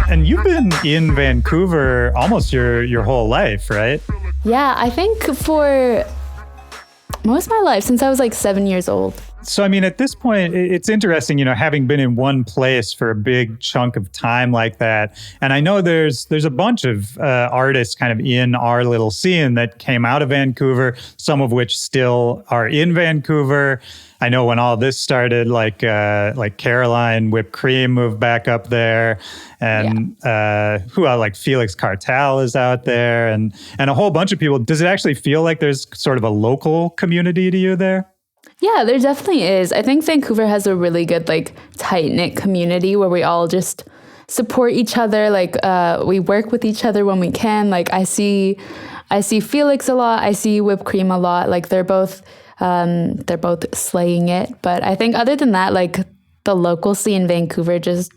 And you've been in Vancouver almost your whole life, right? Yeah, I think for most of my life, since I was like 7 years old. So, I mean, at this point, it's interesting, having been in one place for a big chunk of time like that. And I know there's a bunch of artists kind of in our little scene that came out of Vancouver, some of which still are in Vancouver. I know when all this started, like Caroline Whipped Cream moved back up there, and who else, like Felix Cartel is out there, and a whole bunch of people. Does it actually feel like there's sort of a local community to you there? Yeah, there definitely is. I think Vancouver has a really good, like, tight-knit community where we all just support each other. Like, we work with each other when we can. Like, I see Felix a lot. I see Whipped Cream a lot. Like, they're both slaying it. But I think other than that, like, the local scene in Vancouver just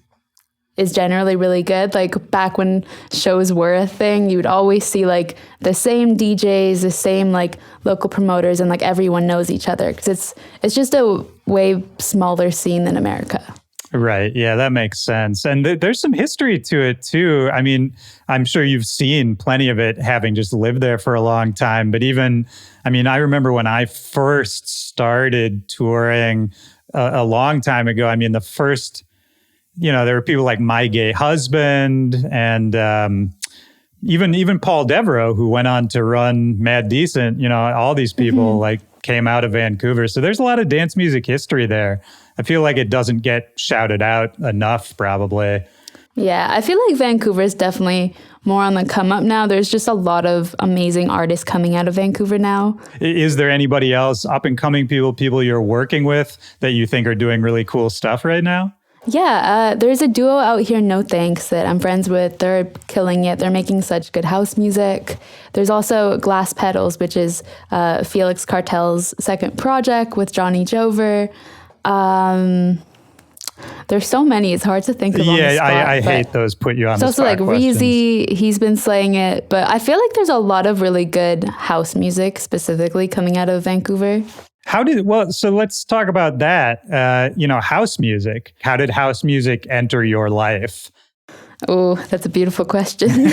is generally really good. Like, back when shows were a thing, you would always see like the same DJs, the same like local promoters, and like everyone knows each other because it's just a way smaller scene than America. Right. Yeah, that makes sense. And there's some history to it too. I mean, I'm sure you've seen plenty of it having just lived there for a long time. But even, I mean, I remember when I first started touring a long time ago, I mean, the first, there were people like My Gay Husband and even Paul Devereaux, who went on to run Mad Decent. All these people like came out of Vancouver. So there's a lot of dance music history there. I feel like it doesn't get shouted out enough, probably. Yeah, I feel like Vancouver is definitely more on the come up now. There's just a lot of amazing artists coming out of Vancouver now. Is there anybody else, up and coming people you're working with that you think are doing really cool stuff right now? Yeah, there's a duo out here, No Thanks, that I'm friends with. They're killing it. They're making such good house music. There's also Glass Petals, which is Felix Cartel's second project with Johnny Jover. There's so many. It's hard to think of on the spot. I hate those put you on the spot questions. It's also like Reezy, he's been slaying it. But I feel like there's a lot of really good house music specifically coming out of Vancouver. So let's talk about that. House music. How did house music enter your life? Oh, that's a beautiful question.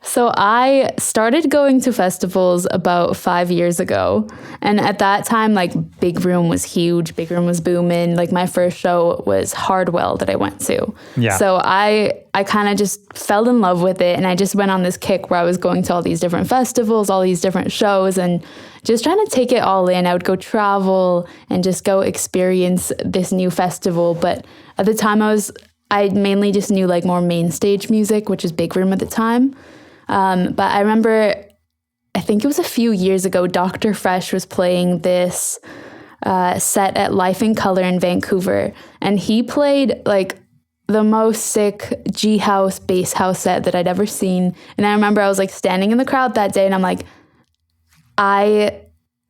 So I started going to festivals about 5 years ago. And at that time, like, Big Room was huge. Big Room was booming. Like, my first show was Hardwell that I went to. Yeah. So I kind of just fell in love with it. And I just went on this kick where I was going to all these different festivals, all these different shows, and just trying to take it all in. I would go travel and just go experience this new festival. But at the time, I mainly just knew like more main stage music, which is Big Room at the time. But I remember, I think it was a few years ago, Dr. Fresh was playing this set at Life in Color in Vancouver. And he played like the most sick G-house, bass house set that I'd ever seen. And I remember I was like standing in the crowd that day and I'm like,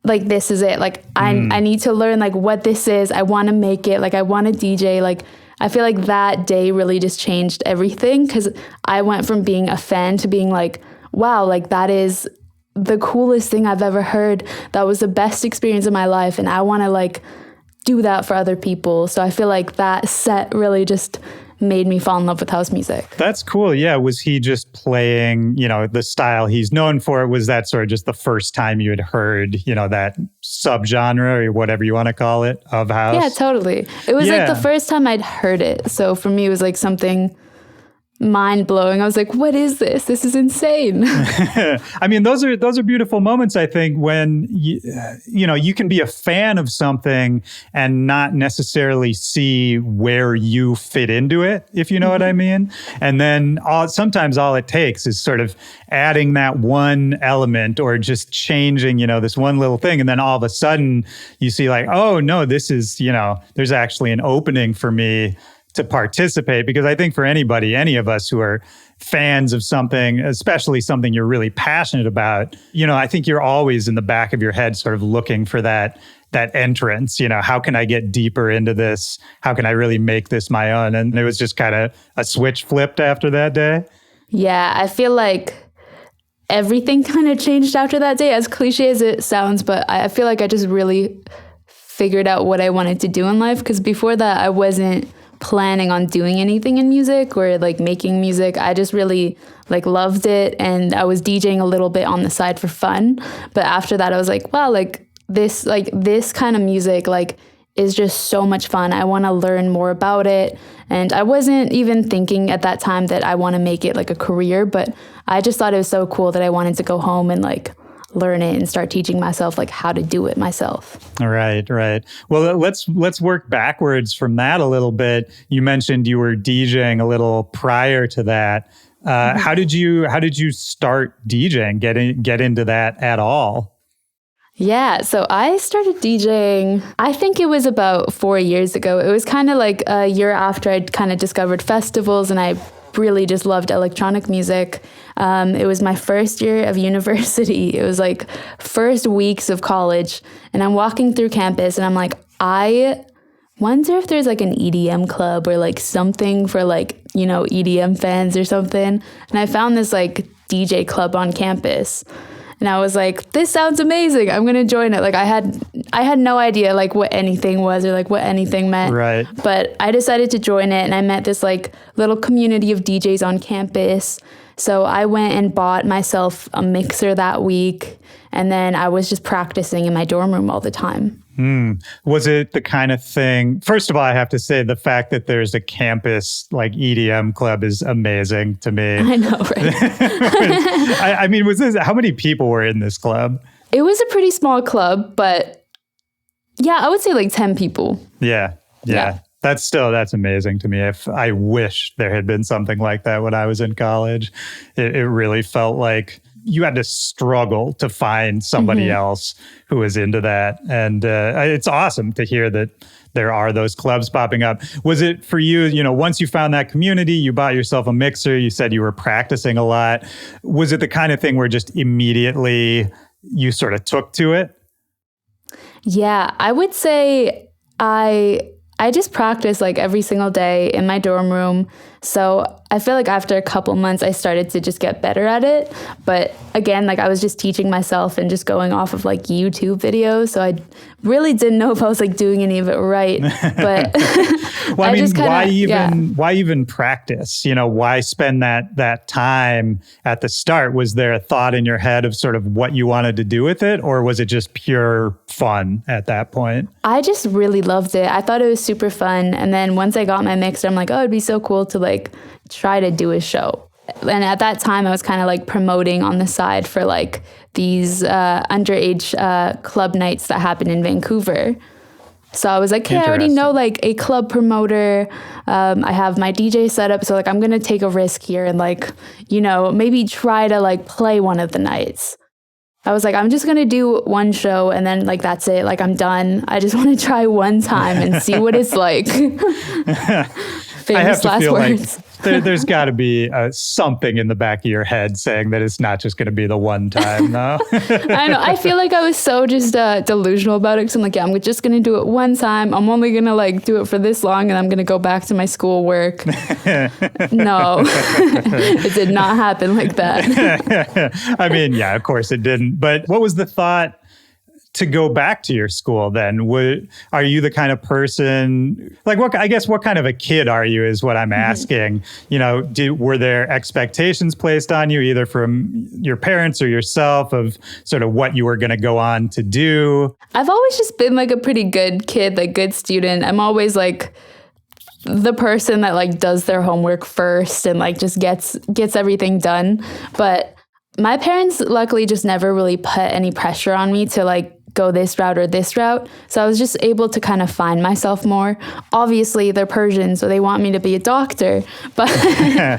this is it. Like, I need to learn like what this is. I want to make it. Like, I want to DJ. Like, I feel like that day really just changed everything because I went from being a fan to being like, wow, like that is the coolest thing I've ever heard. That was the best experience of my life. And I want to like do that for other people. So I feel like that set really just made me fall in love with house music. That's cool. Yeah. Was he just playing, the style he's known for? Was that sort of just the first time you had heard, that subgenre or whatever you want to call it of house? Yeah, totally. It was like the first time I'd heard it. So for me, it was like something mind-blowing. I was like, what is this? This is insane. I mean, those are beautiful moments, I think, when you can be a fan of something and not necessarily see where you fit into it, if you know what I mean. And then sometimes all it takes is sort of adding that one element or just changing, this one little thing. And then all of a sudden you see like, oh no, this is, there's actually an opening for me to participate. Because I think for anybody, any of us who are fans of something, especially something you're really passionate about, I think you're always in the back of your head sort of looking for that entrance. How can I get deeper into this? How can I really make this my own? And it was just kind of a switch flipped after that day. Yeah, I feel like everything kind of changed after that day, as cliche as it sounds, but I feel like I just really figured out what I wanted to do in life, because before that I wasn't planning on doing anything in music or like making music. I just really like loved it, and I was DJing a little bit on the side for fun. But after that I was like, wow, like this kind of music like is just so much fun. I want to learn more about it. And I wasn't even thinking at that time that I want to make it like a career, but I just thought it was so cool that I wanted to go home and like learn it and start teaching myself like how to do it myself. Right. Well, let's work backwards from that a little bit. You mentioned you were DJing a little prior to that. How did you start DJing? Get into that at all? Yeah, so I started DJing, I think it was about 4 years ago. It was kind of like a year after I'd kind of discovered festivals, and I really just loved electronic music. It was my first year of university. It was like first weeks of college, and I'm walking through campus and I'm like, I wonder if there's like an EDM club or like something for like, you know, EDM fans or something. And I found this like DJ club on campus. And I was like, this sounds amazing. I'm going to join it. Like I had no idea like what anything was or like what anything meant. Right. But I decided to join it, and I met this like little community of DJs on campus. So I went and bought myself a mixer that week, and then I was just practicing in my dorm room all the time. Was it the kind of thing, first of all, I have to say the fact that there's a campus like EDM club is amazing to me. I know, right? I mean, how many people were in this club? It was a pretty small club, but yeah, I would say like 10 people. Yeah. That's amazing to me. I wish there had been something like that when I was in college. It really felt like you had to struggle to find somebody else who was into that. And it's awesome to hear that there are those clubs popping up. Was it for you, you know, once you found that community, you bought yourself a mixer, you said you were practicing a lot. Was it the kind of thing where just immediately you sort of took to it? Yeah, I would say I just practiced like every single day in my dorm room. So I feel like after a couple months, I started to just get better at it. But again, like I was just teaching myself and just going off of like YouTube videos. So I really didn't know if I was like doing any of it right. But well, I mean, why even practice? You know, why spend that time at the start? Was there a thought in your head of sort of what you wanted to do with it? Or was it just pure fun at that point? I just really loved it. I thought it was super fun. And then once I got my mixer, I'm like, oh, it'd be so cool to like try to do a show. And at that time, I was kind of like promoting on the side for like these underage club nights that happened in Vancouver. So I was like, hey, I already know like a club promoter. I have my DJ set up. So like, I'm going to take a risk here and like, you know, maybe try to like play one of the nights. I was like, I'm just going to do one show and then like, that's it. Like, I'm done. I just want to try one time and see what it's like. I have to feel words. Like there's got to be something in the back of your head saying that it's not just going to be the one time, no? I know. I feel like I was so just delusional about it. Because I'm like, yeah, I'm just going to do it one time. I'm only going to like do it for this long and I'm going to go back to my schoolwork. No, it did not happen like that. I mean, yeah, of course it didn't. But what was the thought to go back to your school then? Are you the kind of person, like what kind of a kid are you is what I'm asking. You know, were there expectations placed on you either from your parents or yourself of sort of what you were going to go on to do? I've always just been like a pretty good kid, like good student. I'm always like the person that like does their homework first and like just gets everything done. But my parents luckily just never really put any pressure on me to like go this route or this route. So I was just able to kind of find myself more. Obviously, they're Persian, so they want me to be a doctor. But I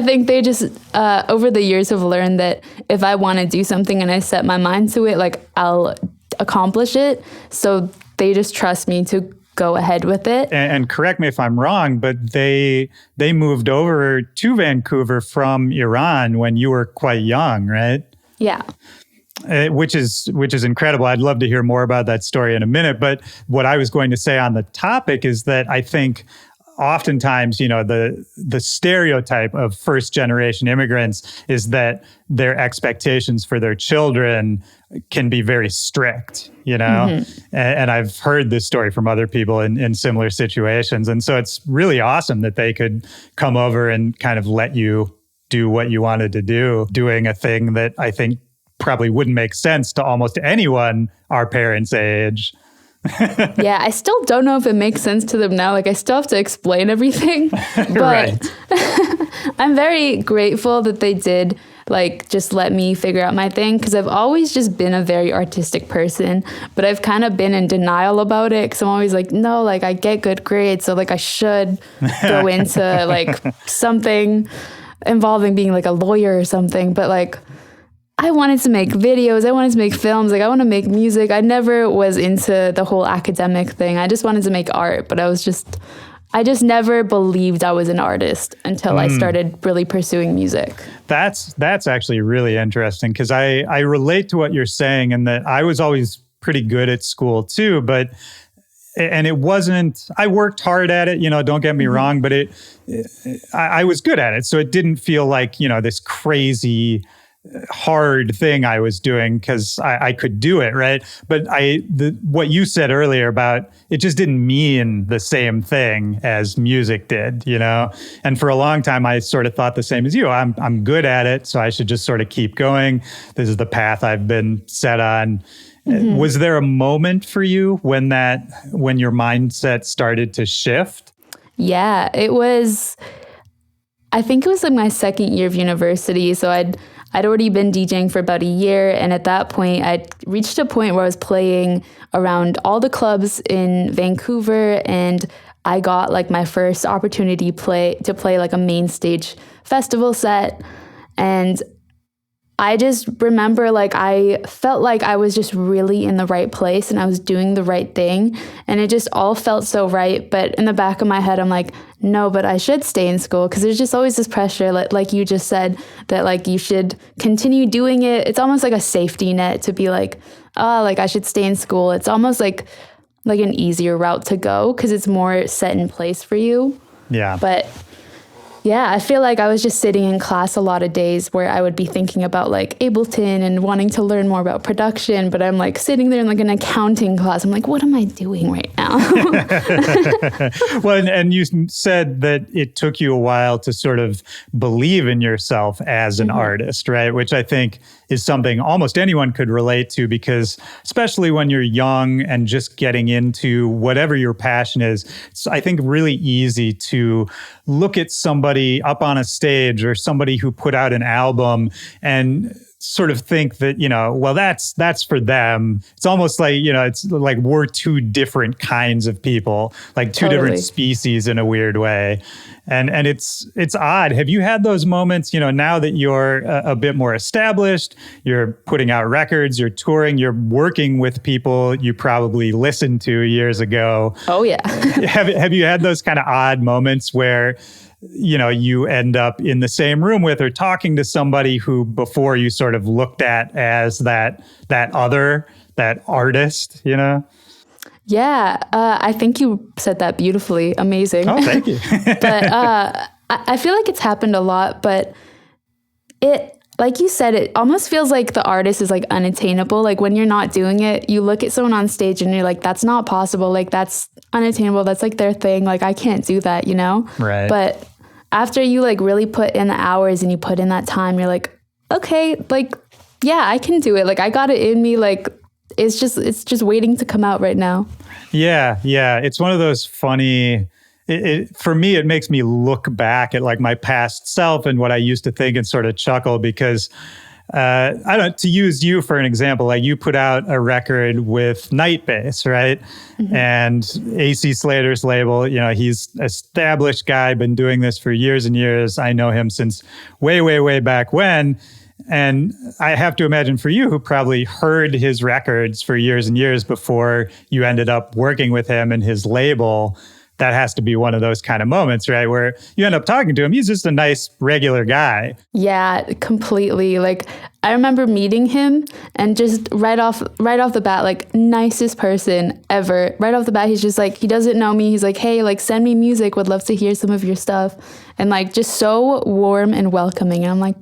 think they just, over the years, have learned that if I want to do something and I set my mind to it, like I'll accomplish it. So they just trust me to go ahead with it. And correct me if I'm wrong, but they moved over to Vancouver from Iran when you were quite young, right? Yeah. Which is incredible. I'd love to hear more about that story in a minute. But what I was going to say on the topic is that I think oftentimes, the stereotype of first generation immigrants is that their expectations for their children can be very strict, and I've heard this story from other people in similar situations. And so it's really awesome that they could come over and kind of let you do what you wanted to do, doing a thing that I think probably wouldn't make sense to almost anyone our parents' age. Yeah, I still don't know if it makes sense to them now. Like, I still have to explain everything. But Right. I'm very grateful that they did, like, just let me figure out my thing, because I've always just been a very artistic person, but I've kind of been in denial about it, because I'm always like, no, like, I get good grades, so, like, I should go into, like, something involving being, like, a lawyer or something. But, like, I wanted to make videos. I wanted to make films. Like, I want to make music. I never was into the whole academic thing. I just wanted to make art, but I just never believed I was an artist until I started really pursuing music. That's actually really interesting, because I relate to what you're saying, and that I was always pretty good at school too, and it wasn't, I worked hard at it, don't get me wrong, but I was good at it. So it didn't feel like, this crazy hard thing I was doing, because I could do it, right? But what you said earlier about it just didn't mean the same thing as music did, And for a long time, I sort of thought the same as you. I'm good at it, so I should just sort of keep going. This is the path I've been set on. Was there a moment for you when your mindset started to shift? Yeah, I think it was like my second year of university. So I'd already been DJing for about a year. And at that point, I'd reached a point where I was playing around all the clubs in Vancouver. And I got like my first opportunity to play like a main stage festival set. And I just remember like I felt like I was just really in the right place and I was doing the right thing. And it just all felt so right. But in the back of my head, I'm like, no, but I should stay in school, because there's just always this pressure, like you just said, that like you should continue doing it. It's almost like a safety net to be like, oh, like I should stay in school. It's almost like an easier route to go because it's more set in place for you. Yeah. But yeah, I feel like I was just sitting in class a lot of days where I would be thinking about like Ableton and wanting to learn more about production, but I'm like sitting there in like an accounting class. I'm like, what am I doing right now? Well, and you said that it took you a while to sort of believe in yourself as an artist, right? Which I think is something almost anyone could relate to, because especially when you're young and just getting into whatever your passion is, it's, I think, really easy to look at somebody up on a stage or somebody who put out an album and sort of think that, well, that's for them. It's almost like, it's like we're two different kinds of people, like two different species in a weird way. And it's odd. Have you had those moments, now that you're a bit more established, you're putting out records, you're touring, you're working with people you probably listened to years ago? Oh, yeah. Have you had those kind of odd moments where you end up in the same room with or talking to somebody who before you sort of looked at as that artist, Yeah, I think you said that beautifully. Amazing. Oh, thank you. But I feel like it's happened a lot, but like you said, it almost feels like the artist is like unattainable. Like when you're not doing it, you look at someone on stage and you're like, that's not possible. Like that's unattainable. That's like their thing. Like I can't do that, Right. But after you like really put in the hours and you put in that time, you're like, okay, like, yeah, I can do it. Like I got it in me. Like it's just waiting to come out right now. Yeah. It's one of those funny, for me, it makes me look back at like my past self and what I used to think and sort of chuckle, because to use you for an example, like you put out a record with Nightbase, right? And AC Slater's label, he's an established guy, been doing this for years and years. I know him since way, way, way back when. And I have to imagine for you, who probably heard his records for years and years before you ended up working with him and his label, that has to be one of those kind of moments, right? Where you end up talking to him. He's just a nice, regular guy. Yeah, completely. Like, I remember meeting him and just right off the bat, like nicest person ever. Right off the bat, he's just like, he doesn't know me. He's like, hey, like send me music. Would love to hear some of your stuff. And like just so warm and welcoming. And I'm like,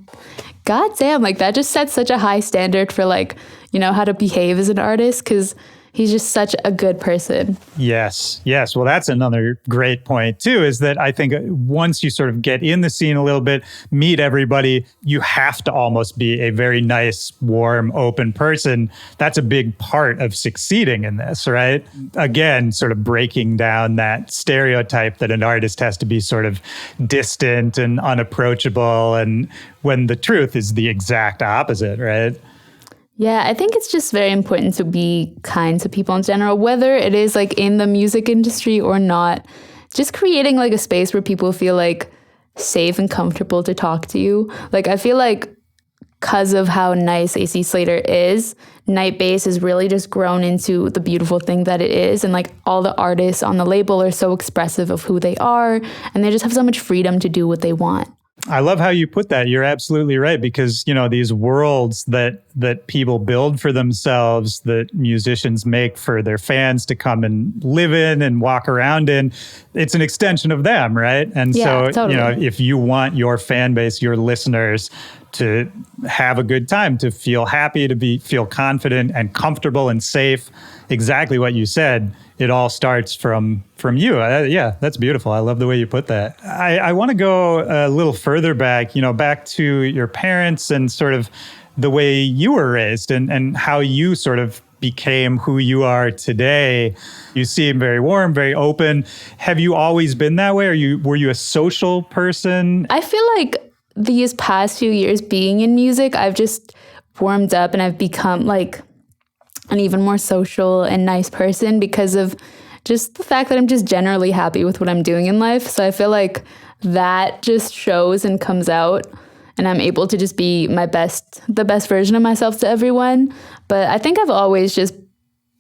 God damn, like that just sets such a high standard for like, you know, how to behave as an artist, because he's just such a good person. Yes. Well, that's another great point too, is that I think once you sort of get in the scene a little bit, meet everybody, you have to almost be a very nice, warm, open person. That's a big part of succeeding in this, right? Again, sort of breaking down that stereotype that an artist has to be sort of distant and unapproachable, and when the truth is the exact opposite, right? Yeah, I think it's just very important to be kind to people in general, whether it is like in the music industry or not. Just creating like a space where people feel like safe and comfortable to talk to you. Like I feel like because of how nice AC Slater is, Night Bass has really just grown into the beautiful thing that it is. And like all the artists on the label are so expressive of who they are, and they just have so much freedom to do what they want. I love how you put that. You're absolutely right, because, you know, these worlds that people build for themselves, that musicians make for their fans to come and live in and walk around in, it's an extension of them, right? And yeah, so, totally. You know, if you want your fan base, your listeners to have a good time, to feel happy, to feel confident and comfortable and safe, exactly what you said, it all starts from you. Yeah, that's beautiful. I love the way you put that. I want to go a little further back, you know, back to your parents and sort of the way you were raised and how you sort of became who you are today. You seem very warm, very open. Have you always been that way? Were you a social person? I feel like these past few years being in music, I've just warmed up and I've become like an even more social and nice person because of just the fact that I'm just generally happy with what I'm doing in life. So I feel like that just shows and comes out, and I'm able to just be the best version of myself to everyone. But I think I've always just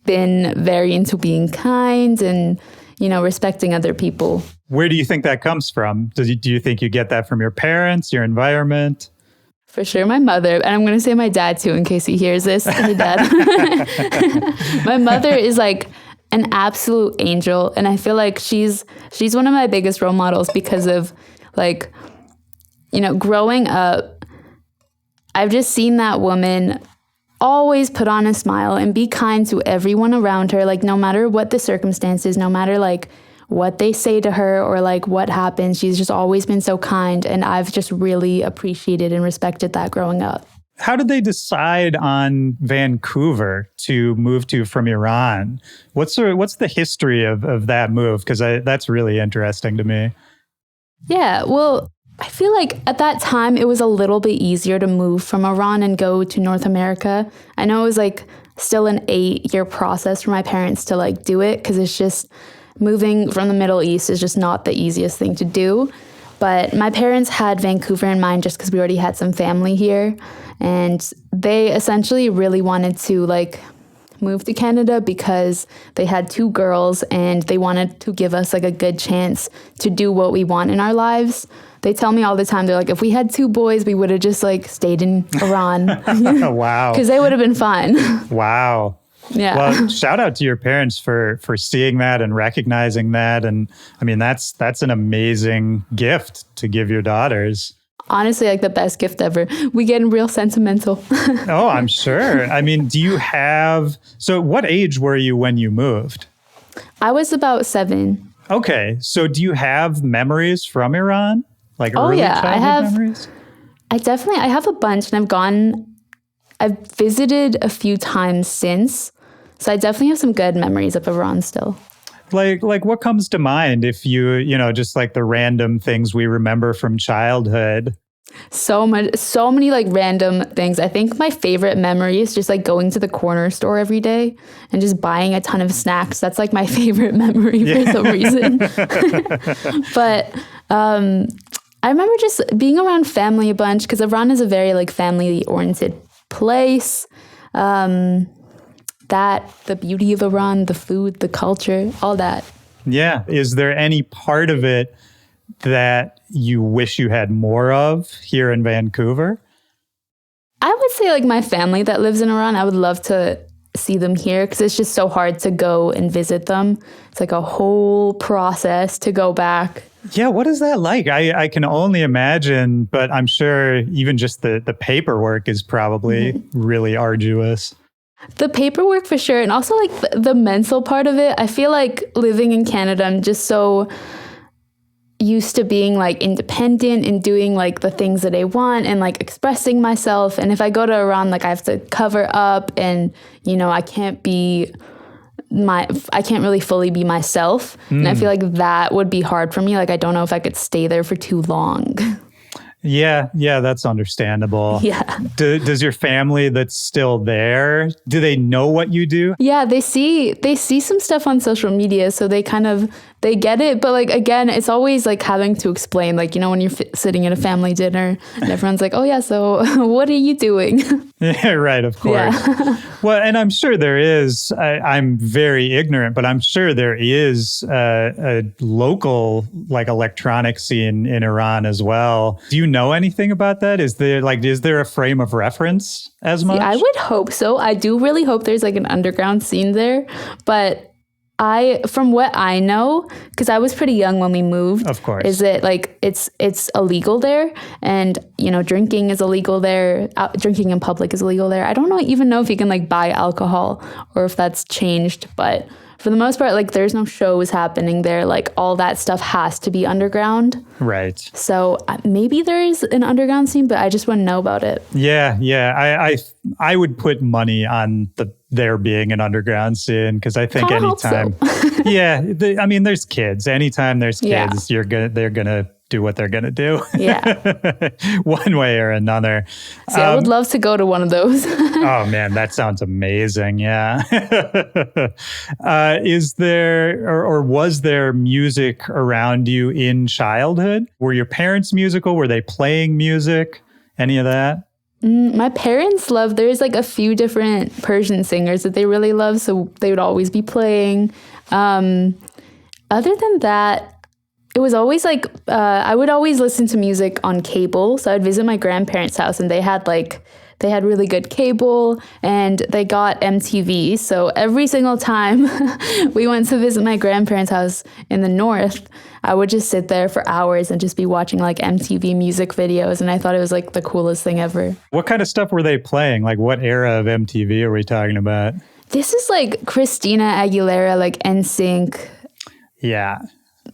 been very into being kind and, you know, respecting other people. Where do you think that comes from? Do you think you get that from your parents, your environment? For sure, my mother, and I'm going to say my dad too in case he hears this. Hey, Dad. My mother is like an absolute angel, and I feel like she's one of my biggest role models because of like, you know, growing up, I've just seen that woman always put on a smile and be kind to everyone around her, like no matter what the circumstances, no matter like what they say to her or like what happens, she's just always been so kind, and I've just really appreciated and respected that growing up. How did they decide on Vancouver to move to from Iran? What's the history of that move? Because that's really interesting to me. Yeah, well, I feel like at that time it was a little bit easier to move from Iran and go to North America. I know it was like still an 8-year process for my parents to like do it, because it's just moving from the Middle East is just not the easiest thing to do. But my parents had Vancouver in mind just because we already had some family here. And they essentially really wanted to like move to Canada because they had 2 girls and they wanted to give us like a good chance to do what we want in our lives. They tell me all the time, they're like, if we had 2 boys, we would have just like stayed in Iran. Wow. Because they would have been fine. Wow. Yeah. Well, shout out to your parents for seeing that and recognizing that. And I mean, that's an amazing gift to give your daughters. Honestly, like the best gift ever. We get real sentimental. Oh, I'm sure. I mean, so what age were you when you moved? I was about 7. Okay. So do you have memories from Iran? Like early childhood memories? I have a bunch, and I've visited a few times since. So I definitely have some good memories of Iran still. Like what comes to mind if you know, just like the random things we remember from childhood? So many like random things. I think my favorite memory is just like going to the corner store every day and just buying a ton of snacks. That's like my favorite memory for some reason. But I remember just being around family a bunch, because Iran is a very like family oriented place. The beauty of Iran, the food, the culture, all that. Yeah. Is there any part of it that you wish you had more of here in Vancouver? I would say like my family that lives in Iran, I would love to see them here because it's just so hard to go and visit them. It's like a whole process to go back. Yeah, what is that like? I can only imagine, but I'm sure even just the paperwork is probably really arduous. The paperwork for sure. And also like the mental part of it. I feel like living in Canada, I'm just so used to being like independent and doing like the things that I want and like expressing myself. And if I go to Iran, like I have to cover up and, you know, I can't really fully be myself. And I feel like that would be hard for me. Like, I don't know if I could stay there for too long. Yeah, that's understandable. Yeah. Does your family that's still there, do they know what you do? Yeah, they see some stuff on social media, so they get it. But like, again, it's always like having to explain, like, you know, when you're sitting at a family dinner and everyone's like, oh yeah, so what are you doing? Yeah, right, of course. Yeah. Well, and I'm sure there is, I'm very ignorant, but I'm sure there is a local like electronic scene in Iran as well. Do you know anything about that? Is there a frame of reference as much? I would hope so. I do really hope there's like an underground scene there, but from what I know, because I was pretty young when we moved, of course, is it like it's illegal there, and you know, drinking is illegal there. Drinking in public is illegal there. I don't even know if you can like buy alcohol or if that's changed, but for the most part, like there's no shows happening there. Like all that stuff has to be underground. Right. So maybe there is an underground scene, but I just wouldn't know about it. Yeah. I would put money on there being an underground scene because I think anytime, there's kids. Anytime there's kids, they're gonna do what they're gonna do. Yeah. One way or another. See, I would love to go to one of those. Oh man, that sounds amazing. Yeah. Is there or was there music around you in childhood? Were your parents musical? Were they playing music? Any of that? My parents there's like a few different Persian singers that they really love, so they would always be playing. Other than that, it was always like, I would always listen to music on cable. So I'd visit my grandparents' house and they had really good cable and they got MTV. So every single time we went to visit my grandparents' house in the north, I would just sit there for hours and just be watching like MTV music videos. And I thought it was like the coolest thing ever. What kind of stuff were they playing? Like what era of MTV are we talking about? This is like Christina Aguilera, like NSYNC. Yeah.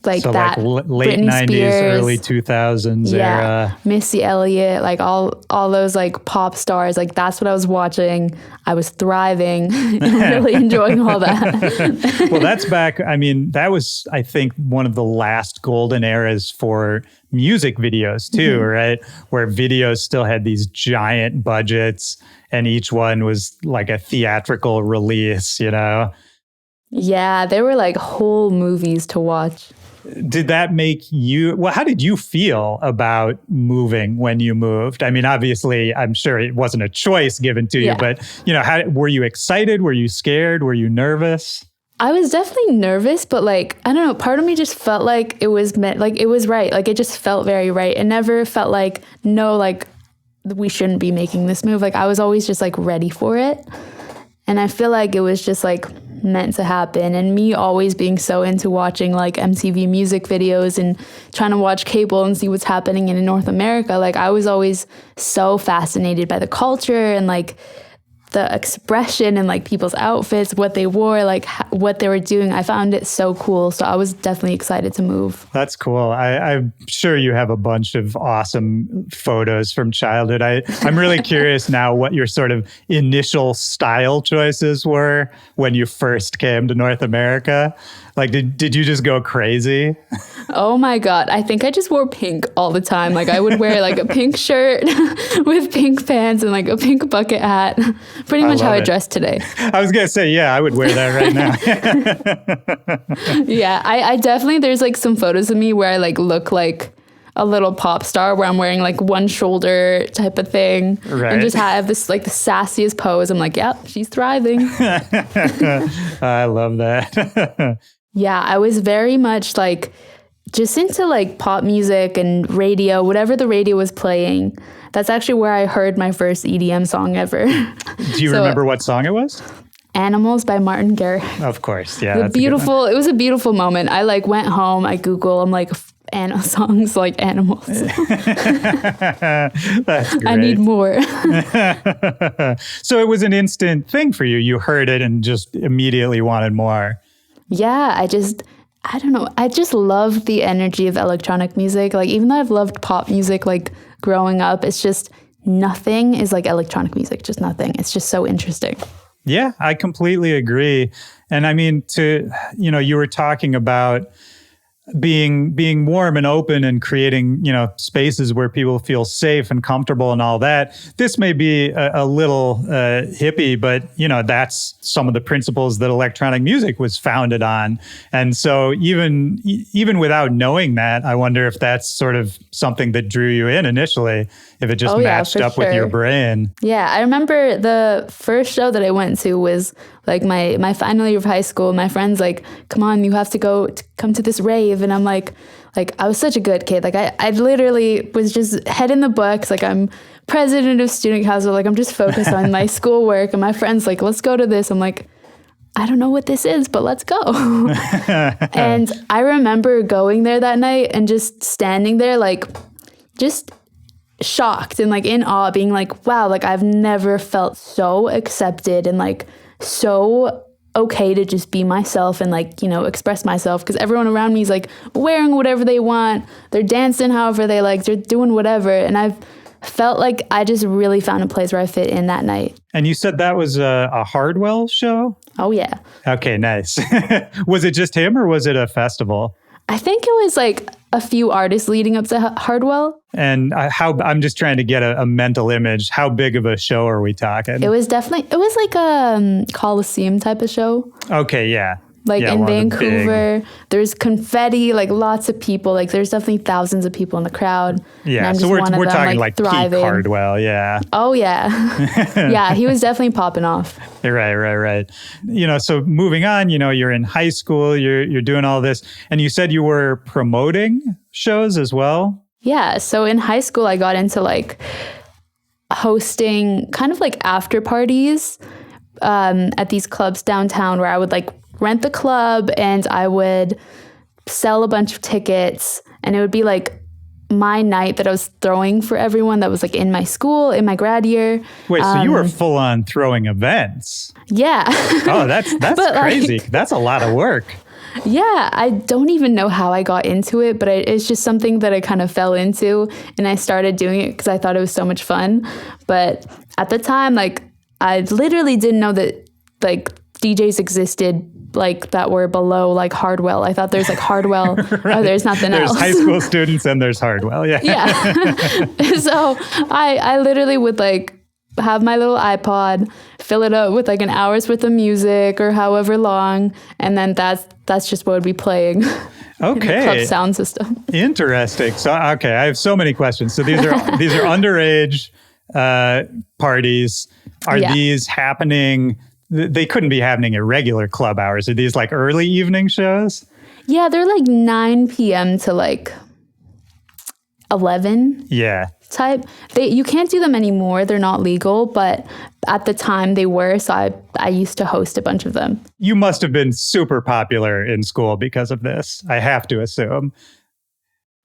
Like so that, like late Britney 90s, Spears, early 2000s era. Missy Elliott, like all those like pop stars, like that's what I was watching. I was thriving and really enjoying all that. Well, that's back, that was, I think, one of the last golden eras for music videos too, right? Where videos still had these giant budgets and each one was like a theatrical release, you know? Yeah, there were like whole movies to watch. Did that make you, how did you feel about moving when you moved? Obviously, I'm sure it wasn't a choice given to you, but, were you excited? Were you scared? Were you nervous? I was definitely nervous, but like, I don't know, part of me just felt like it was meant, like it was right. Like it just felt very right. It never felt like, no, like we shouldn't be making this move. Like I was always just like ready for it. And I feel like it was just like meant to happen. And me always being so into watching like MTV music videos and trying to watch cable and see what's happening in North America. Like I was always so fascinated by the culture and like the expression and like people's outfits, what they wore, like what they were doing. I found it so cool. So I was definitely excited to move. That's cool. I'm sure you have a bunch of awesome photos from childhood. I'm really curious now what your sort of initial style choices were when you first came to North America. Like, did you just go crazy? Oh my God. I think I just wore pink all the time. Like I would wear like a pink shirt with pink pants and like a pink bucket hat. Pretty much how I dress today. I was going to say, yeah, I would wear that right now. Yeah, I definitely, there's like some photos of me where I like look like a little pop star where I'm wearing like one shoulder type of thing. Right. And just have this like the sassiest pose. I'm like, yep, she's thriving. I love that. Yeah, I was very much like just into like pop music and radio, whatever the radio was playing. That's actually where I heard my first EDM song ever. Do you remember what song it was? Animals by Martin Garrix. Of course, yeah. It was a beautiful moment. I like went home, I Google, I'm like, songs like animals. That's great. I need more. So it was an instant thing for you. You heard it and just immediately wanted more. Yeah, I don't know. I just love the energy of electronic music. Like, even though I've loved pop music, like growing up, it's just nothing is like electronic music, just nothing. It's just so interesting. Yeah, I completely agree. And I mean, you were talking about being warm and open and creating, spaces where people feel safe and comfortable and all that. This may be a little hippie, but that's some of the principles that electronic music was founded on. And so even without knowing that, I wonder if that's sort of something that drew you in initially, if it just matched up with your brain. Yeah, I remember the first show that I went to was like my final year of high school. My friends like, come on, you have to come to this rave. And I'm like I was such a good kid. Like I literally was just head in the books. Like I'm president of student council. Like I'm just focused on my schoolwork. And my friends like, let's go to this. I'm like, I don't know what this is, but let's go. And I remember going there that night and just standing there, like just shocked and like in awe, being like, wow, like I've never felt so accepted and like so okay to just be myself and like, express myself, because everyone around me is like wearing whatever they want. They're dancing however they like. They're doing whatever. And I've felt like I just really found a place where I fit in that night. And you said that was a Hardwell show? Oh, yeah. Okay, nice. Was it just him or was it a festival? I think it was like a few artists leading up to Hardwell. And I'm just trying to get a mental image. How big of a show are we talking? It was like a Coliseum type of show. Okay, yeah. Like in Vancouver, there's confetti, like lots of people. Like there's definitely thousands of people in the crowd. Yeah, so we're talking like peak Hardwell, yeah. Oh, yeah. Yeah, he was definitely popping off. Right. So moving on, you're in high school, you're doing all this, and you said you were promoting shows as well? Yeah, so in high school, I got into like hosting kind of like after parties at these clubs downtown where I would like rent the club and I would sell a bunch of tickets, and it would be like my night that I was throwing for everyone that was like in my school, in my grad year. Wait, so you were full on throwing events? Yeah. Oh, that's crazy. That's a lot of work. Yeah, I don't even know how I got into it, but it's just something that I kind of fell into, and I started doing it because I thought it was so much fun. But at the time, like I literally didn't know that like DJs existed like that were below like Hardwell. I thought there's like Hardwell. Right. Oh, there's nothing else. There's high school students and there's Hardwell. Yeah. Yeah. So I literally would like have my little iPod, fill it up with like an hour's worth of music or however long, and then that's just what would be playing. Okay. In the club sound system. Interesting. So okay, I have so many questions. So these are underage parties. Are these happening? They couldn't be happening at regular club hours. Are these like early evening shows? Yeah, they're like 9 p.m. to like 11. Yeah. Type. You can't do them anymore. They're not legal, but at the time they were. So I used to host a bunch of them. You must have been super popular in school because of this, I have to assume.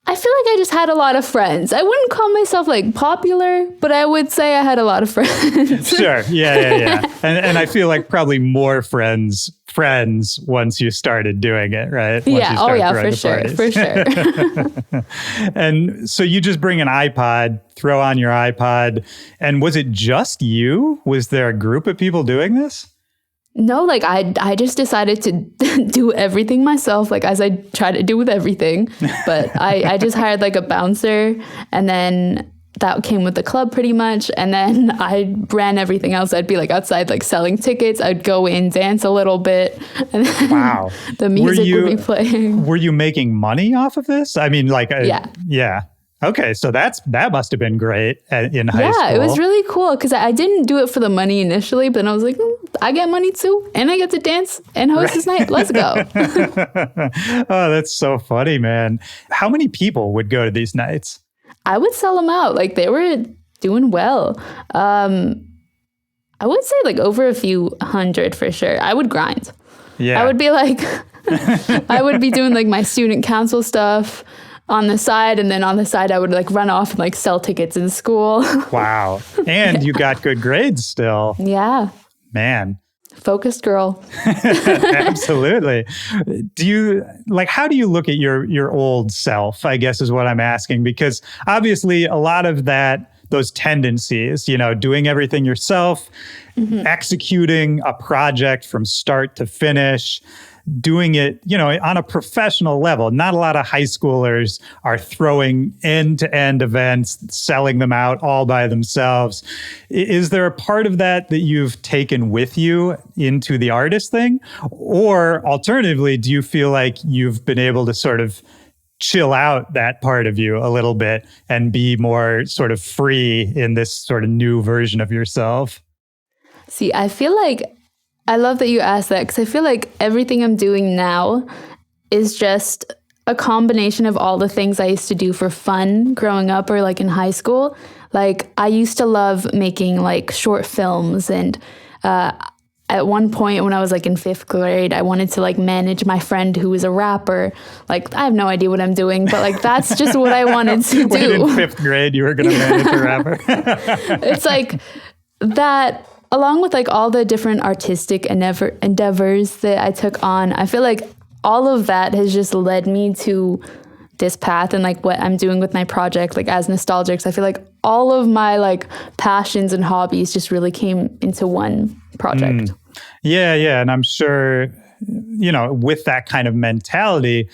I feel like I just had a lot of friends. I wouldn't call myself like popular, but I would say I had a lot of friends. Sure. Yeah. And I feel like probably more friends once you started doing it, right? For sure. And so you just bring an iPod, throw on your iPod, and was it just you? Was there a group of people doing this? No, like I just decided to do everything myself, like as I try to do with everything. But I just hired like a bouncer, and then that came with the club pretty much. And then I ran everything else. I'd be like outside, like selling tickets. I'd go in, dance a little bit. And then wow. The music would be playing. Were you making money off of this? I mean, like, yeah. Okay, so that must have been great in high school. Yeah, it was really cool because I didn't do it for the money initially, but then I was like, I get money too, and I get to dance and host this night. Let's go. Oh, that's so funny, man. How many people would go to these nights? I would sell them out. Like they were doing well. I would say like over a few hundred for sure. I would grind. Yeah. I would be like, I would be doing like my student council stuff on the side. And then on the side, I would like run off and like sell tickets in school. Wow. And you got good grades still. Yeah. Man. Focused girl. Absolutely. How do you look at your old self, I guess is what I'm asking, because obviously a lot of those tendencies, doing everything yourself, executing a project from start to finish, doing it, on a professional level. Not a lot of high schoolers are throwing end-to-end events, selling them out all by themselves. Is there a part of that you've taken with you into the artist thing? Or alternatively, do you feel like you've been able to sort of chill out that part of you a little bit and be more sort of free in this sort of new version of yourself? See, I feel like I love that you asked that because I feel like everything I'm doing now is just a combination of all the things I used to do for fun growing up or like in high school. Like I used to love making like short films, and at one point when I was like in 5th grade, I wanted to like manage my friend who was a rapper. Like I have no idea what I'm doing, but like that's just what I wanted to do. When in 5th grade you were going to manage a rapper. It's like that. Along with like all the different artistic endeavors that I took on, I feel like all of that has just led me to this path and like what I'm doing with my project, like as Nostalgix. I feel like all of my like passions and hobbies just really came into one project. Yeah. And I'm sure, with that kind of mentality,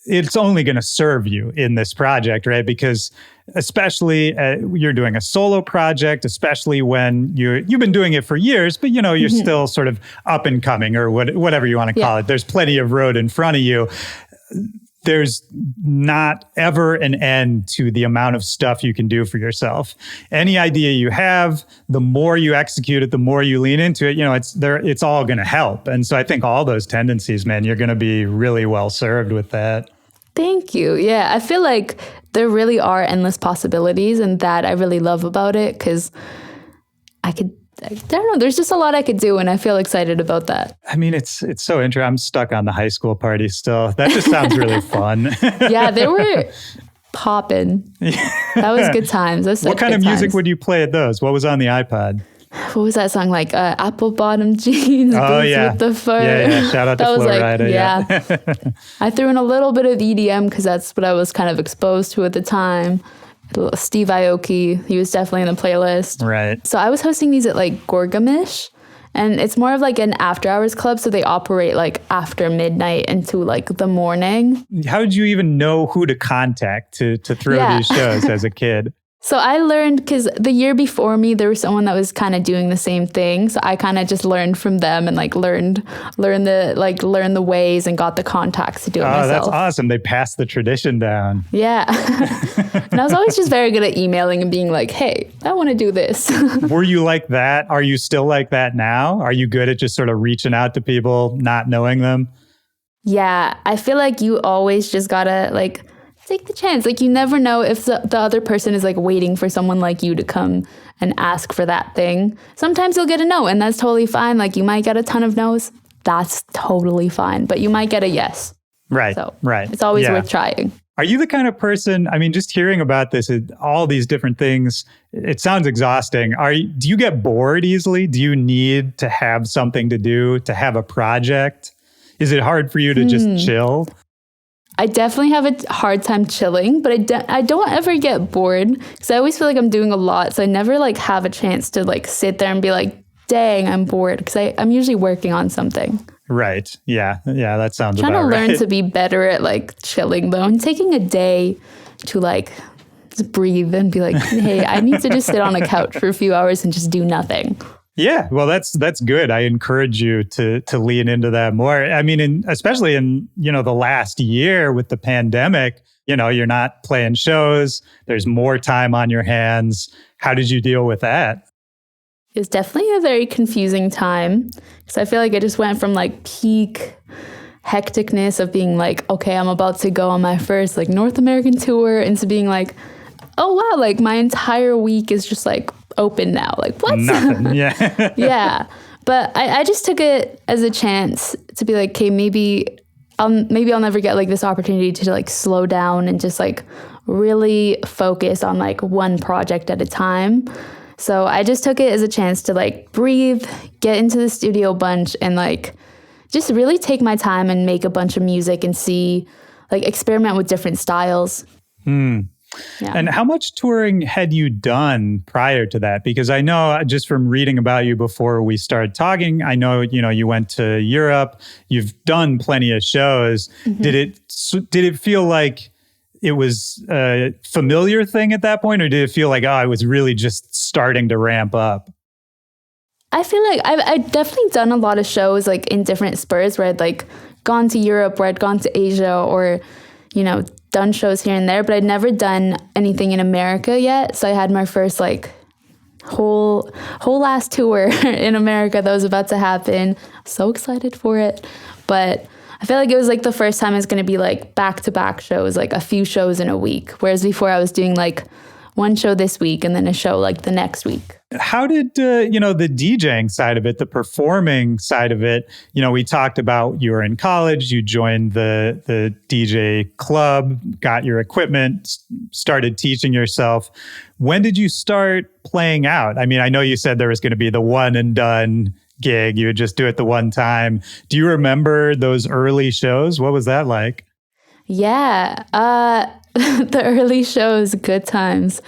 it's only going to serve you in this project, right? Because especially you're doing a solo project, especially when you've been doing it for years, but you're still sort of up and coming or whatever you want to call it. There's plenty of road in front of you. There's not ever an end to the amount of stuff you can do for yourself. Any idea you have, the more you execute it, the more you lean into it, it's all going to help. And so I think all those tendencies, man, you're going to be really well served with that. Thank you. Yeah, I feel like there really are endless possibilities, and that I really love about it because I don't know, there's just a lot I could do, and I feel excited about that. I mean, it's so interesting. I'm stuck on the high school party still. That just sounds really fun. Yeah, they were popping. That was good times. What kind of music would you play at those? What was on the iPod? What was that song? Like apple bottom jeans, boots with the fur. Yeah. Shout out to Flo Rida. Yeah. I threw in a little bit of EDM because that's what I was kind of exposed to at the time. Steve Aoki, he was definitely in the playlist. Right. So I was hosting these at like Gorgamish, and it's more of like an after hours club. So they operate like after midnight into like the morning. How did you even know who to contact to throw these shows as a kid? So I learned, because the year before me, there was someone that was kind of doing the same thing. So I kind of just learned from them and like learned the ways and got the contacts to do it myself. Oh, that's awesome. They passed the tradition down. Yeah. And I was always just very good at emailing and being like, hey, I want to do this. Were you like that? Are you still like that now? Are you good at just sort of reaching out to people, not knowing them? Yeah. I feel like you always just gotta like take the chance. Like you never know if the other person is like waiting for someone like you to come and ask for that thing. Sometimes you'll get a no, and that's totally fine. Like you might get a ton of no's. That's totally fine. But you might get a yes. Right. So right. It's always worth trying. Are you the kind of person, I mean, just hearing about this, all these different things, it sounds exhausting. Do you get bored easily? Do you need to have something to do, to have a project? Is it hard for you to just chill? I definitely have a hard time chilling, but I don't ever get bored because I always feel like I'm doing a lot. So I never like have a chance to like sit there and be like, dang, I'm bored, because I'm usually working on something. Right. Yeah. That sounds about right. Trying to learn to be better at like chilling though, and taking a day to like just breathe and be like, hey, I need to just sit on a couch for a few hours and just do nothing. Yeah, well, that's good. I encourage you to lean into that more. I mean, especially in, the last year with the pandemic, you're not playing shows. There's more time on your hands. How did you deal with that? It was definitely a very confusing time because I feel like it just went from like peak hecticness of being like, okay, I'm about to go on my first like North American tour, into being like, oh wow, like my entire week is just like open now. Like what? Nothing. Yeah. Yeah. But I just took it as a chance to be like, okay, maybe I'll never get like this opportunity to like slow down and just like really focus on like one project at a time. So I just took it as a chance to like breathe, get into the studio a bunch, and like just really take my time and make a bunch of music and see, like experiment with different styles. Yeah. And how much touring had you done prior to that? Because I know just from reading about you before we started talking, I know, you went to Europe, you've done plenty of shows. Mm-hmm. Did it feel like it was a familiar thing at that point, or did it feel like, I was really just starting to ramp up? I feel like I've definitely done a lot of shows like in different spurs where I'd like gone to Europe, where I'd gone to Asia, or, done shows here and there, but I'd never done anything in America yet. So I had my first like whole last tour in America that was about to happen. So excited for it. But I feel like it was like the first time it's going to be like back-to-back shows, like a few shows in a week. Whereas before I was doing like one show this week and then a show like the next week. How did, the DJing side of it, the performing side of it, we talked about you were in college, you joined the DJ club, got your equipment, started teaching yourself. When did you start playing out? I mean, I know you said there was going to be the one and done gig. You would just do it the one time. Do you remember those early shows? What was that like? Yeah. The early shows, good times.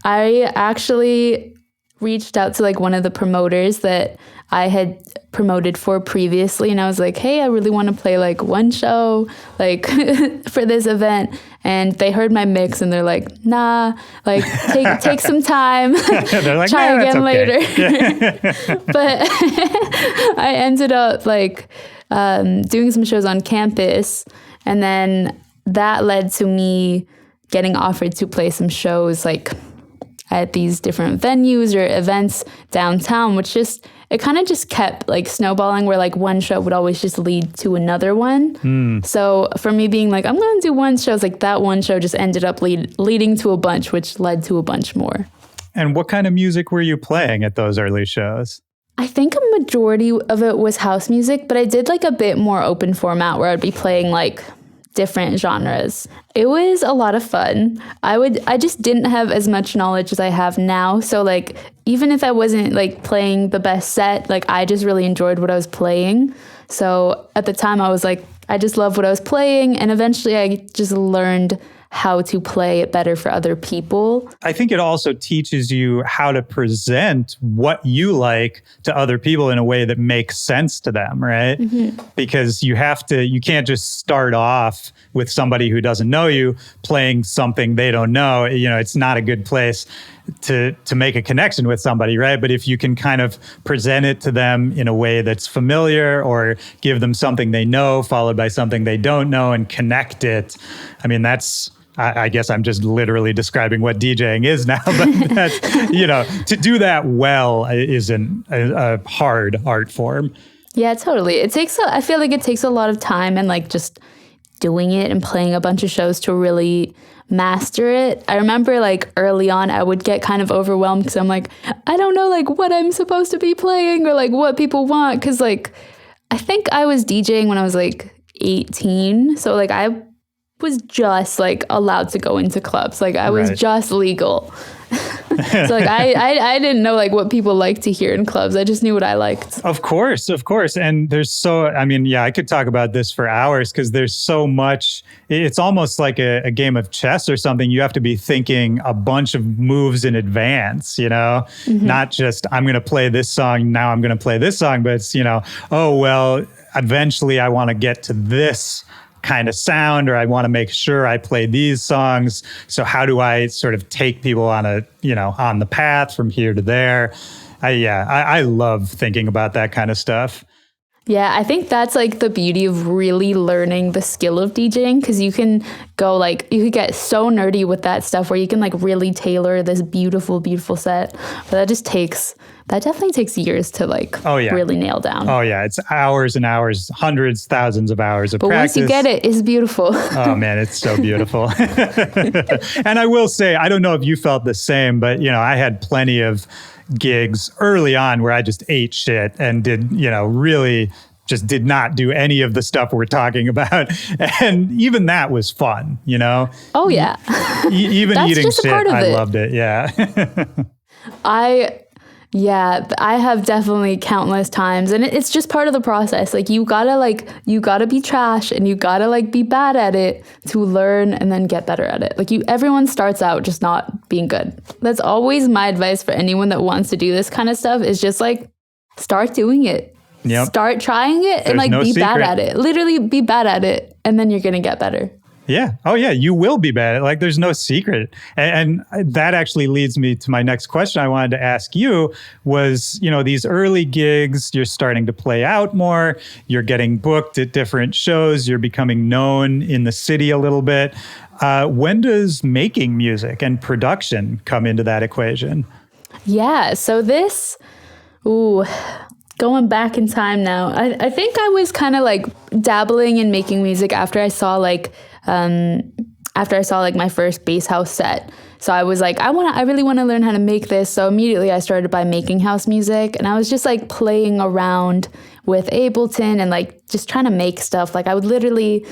I actually reached out to like one of the promoters that I had promoted for previously, and I was like, hey, I really want to play like one show like for this event. And they heard my mix and they're like, nah, like take some time. They're like, try again later. Yeah. But I ended up like doing some shows on campus, and then that led to me getting offered to play some shows like at these different venues or events downtown, which it kind of just kept like snowballing, where like one show would always just lead to another one. So for me being like, I'm going to do one show, it's like that one show just ended up leading to a bunch, which led to a bunch more. And what kind of music were you playing at those early shows? I think a majority of it was house music, but I did like a bit more open format where I'd be playing like different genres. It was a lot of fun. I just didn't have as much knowledge as I have now. So like, even if I wasn't like playing the best set, like I just really enjoyed what I was playing. So at the time I was like, I just love what I was playing. And eventually I just learned how to play it better for other people. I think it also teaches you how to present what you like to other people in a way that makes sense to them, right? Mm-hmm. Because you can't just start off with somebody who doesn't know you playing something they don't know. It's not a good place to make a connection with somebody, right? But if you can kind of present it to them in a way that's familiar, or give them something they know followed by something they don't know and connect it, I mean, I guess I'm just literally describing what DJing is now, but that's, to do that well isn't a hard art form. Yeah, totally. I feel like it takes a lot of time and like just doing it and playing a bunch of shows to really master it. I remember like early on, I would get kind of overwhelmed because I'm like, I don't know like what I'm supposed to be playing or like what people want. Cause like, I think I was DJing when I was like 18. So like I was just like allowed to go into clubs. Like I was just legal. So like I didn't know like what people like to hear in clubs. I just knew what I liked. Of course. And I could talk about this for hours because there's so much. It's almost like a game of chess or something. You have to be thinking a bunch of moves in advance, mm-hmm. Not just I'm going to play this song. Now I'm going to play this song, but it's, eventually I want to get to this kind of sound, or I want to make sure I play these songs. So how do I sort of take people on on the path from here to there? I love thinking about that kind of stuff. Yeah, I think that's like the beauty of really learning the skill of DJing, because you can go like, you could get so nerdy with that stuff where you can like really tailor this beautiful, beautiful set. But that definitely takes years to like really nail down. Oh yeah, it's hours and hours, hundreds, thousands of hours of but practice. Once you get it, it's beautiful. Oh man, it's so beautiful. And I will say, I don't know if you felt the same, but I had plenty of gigs early on where I just ate shit and did, really just did not do any of the stuff we're talking about. And even that was fun, Oh yeah. Even That's eating just a shit, part of I it. loved it. Yeah. I have definitely countless times, and it's just part of the process. Like you gotta be trash and you gotta like be bad at it to learn and then get better at it. Like everyone starts out just not being good. That's always my advice for anyone that wants to do this kind of stuff, is just like start doing it. Yep. Start trying it and like be bad at it. Literally be bad at it, and then you're gonna get better. Yeah. Oh, yeah. You will be bad. Like, there's no secret. And that actually leads me to my next question I wanted to ask you was, these early gigs, you're starting to play out more, you're getting booked at different shows, you're becoming known in the city a little bit. When does making music and production come into that equation? Yeah. So going back in time now, I think I was kind of like dabbling in making music after I saw like my first bass house set. So I was like, I really want to learn how to make this. So immediately I started by making house music, and I was just like playing around with Ableton and like just trying to make stuff. Like I would literally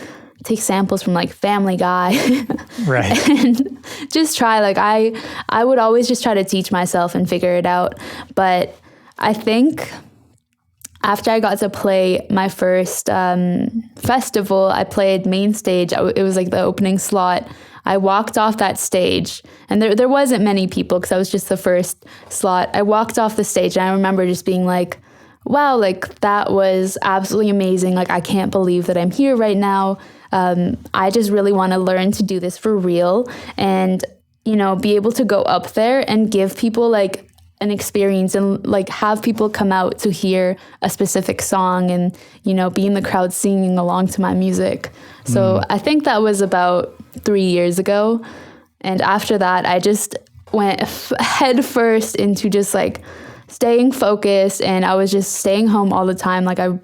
take samples from like Family Guy right. and just try. Like I would always just try to teach myself and figure it out. But I think after I got to play my first festival, I played main stage. It was like the opening slot. I walked off that stage, and there wasn't many people because I was just the first slot. I walked off the stage, and I remember just being like, wow, like that was absolutely amazing. Like I can't believe that I'm here right now. I just really want to learn to do this for real and, be able to go up there and give people like an experience and like have people come out to hear a specific song and, be in the crowd singing along to my music. So I think that was about 3 years ago. And after that, I just went head first into just like staying focused, and I was just staying home all the time. Like I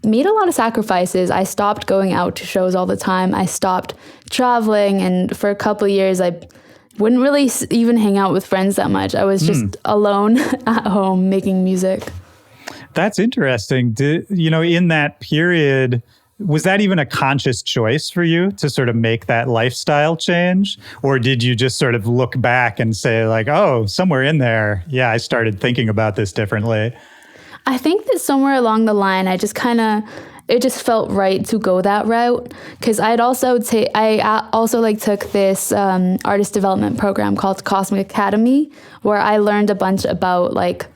made a lot of sacrifices. I stopped going out to shows all the time. I stopped traveling, and for a couple of years, I wouldn't really even hang out with friends that much. I was just alone at home making music. That's interesting. In that period, was that even a conscious choice for you to sort of make that lifestyle change? Or did you just sort of look back and say like, oh, somewhere in there, yeah, I started thinking about this differently? I think that somewhere along the line, it just felt right to go that route, because I also took this artist development program called Cosmic Academy, where I learned a bunch about like,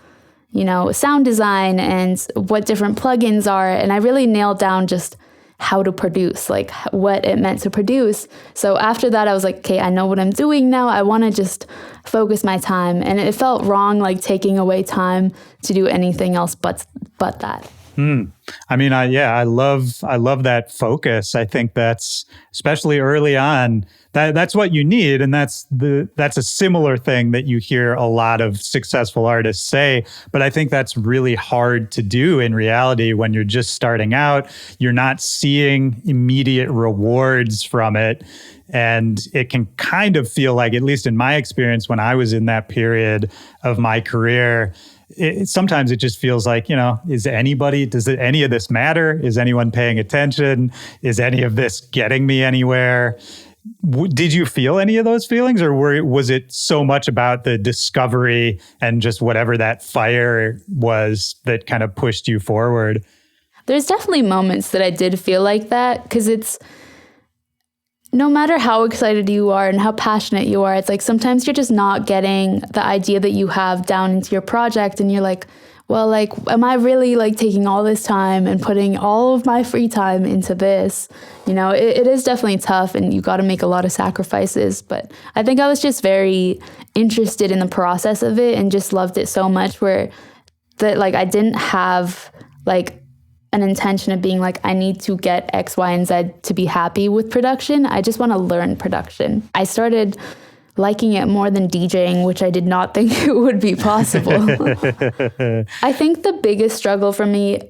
sound design and what different plugins are, and I really nailed down just how to produce, like what it meant to produce. So after that, I was like, okay, I know what I'm doing now. I want to just focus my time, and it felt wrong, like taking away time to do anything else but that. I mean, I love that focus. I think that's, especially early on, that's what you need. And that's a similar thing that you hear a lot of successful artists say. But I think that's really hard to do in reality when you're just starting out. You're not seeing immediate rewards from it. And it can kind of feel like, at least in my experience, when I was in that period of my career, sometimes it just feels like, does any of this matter? Is anyone paying attention? Is any of this getting me anywhere? Did you feel any of those feelings, or was it so much about the discovery and just whatever that fire was that kind of pushed you forward? There's definitely moments that I did feel like that, because it's, no matter how excited you are and how passionate you are, it's like sometimes you're just not getting the idea that you have down into your project, and you're like, well, like, am I really like taking all this time and putting all of my free time into this? It is definitely tough, and you got to make a lot of sacrifices. But I think I was just very interested in the process of it and just loved it so much, where that like I didn't have like an intention of being like, I need to get X, Y, and Z to be happy with production. I just want to learn production. I started liking it more than DJing, which I did not think it would be possible. I think the biggest struggle for me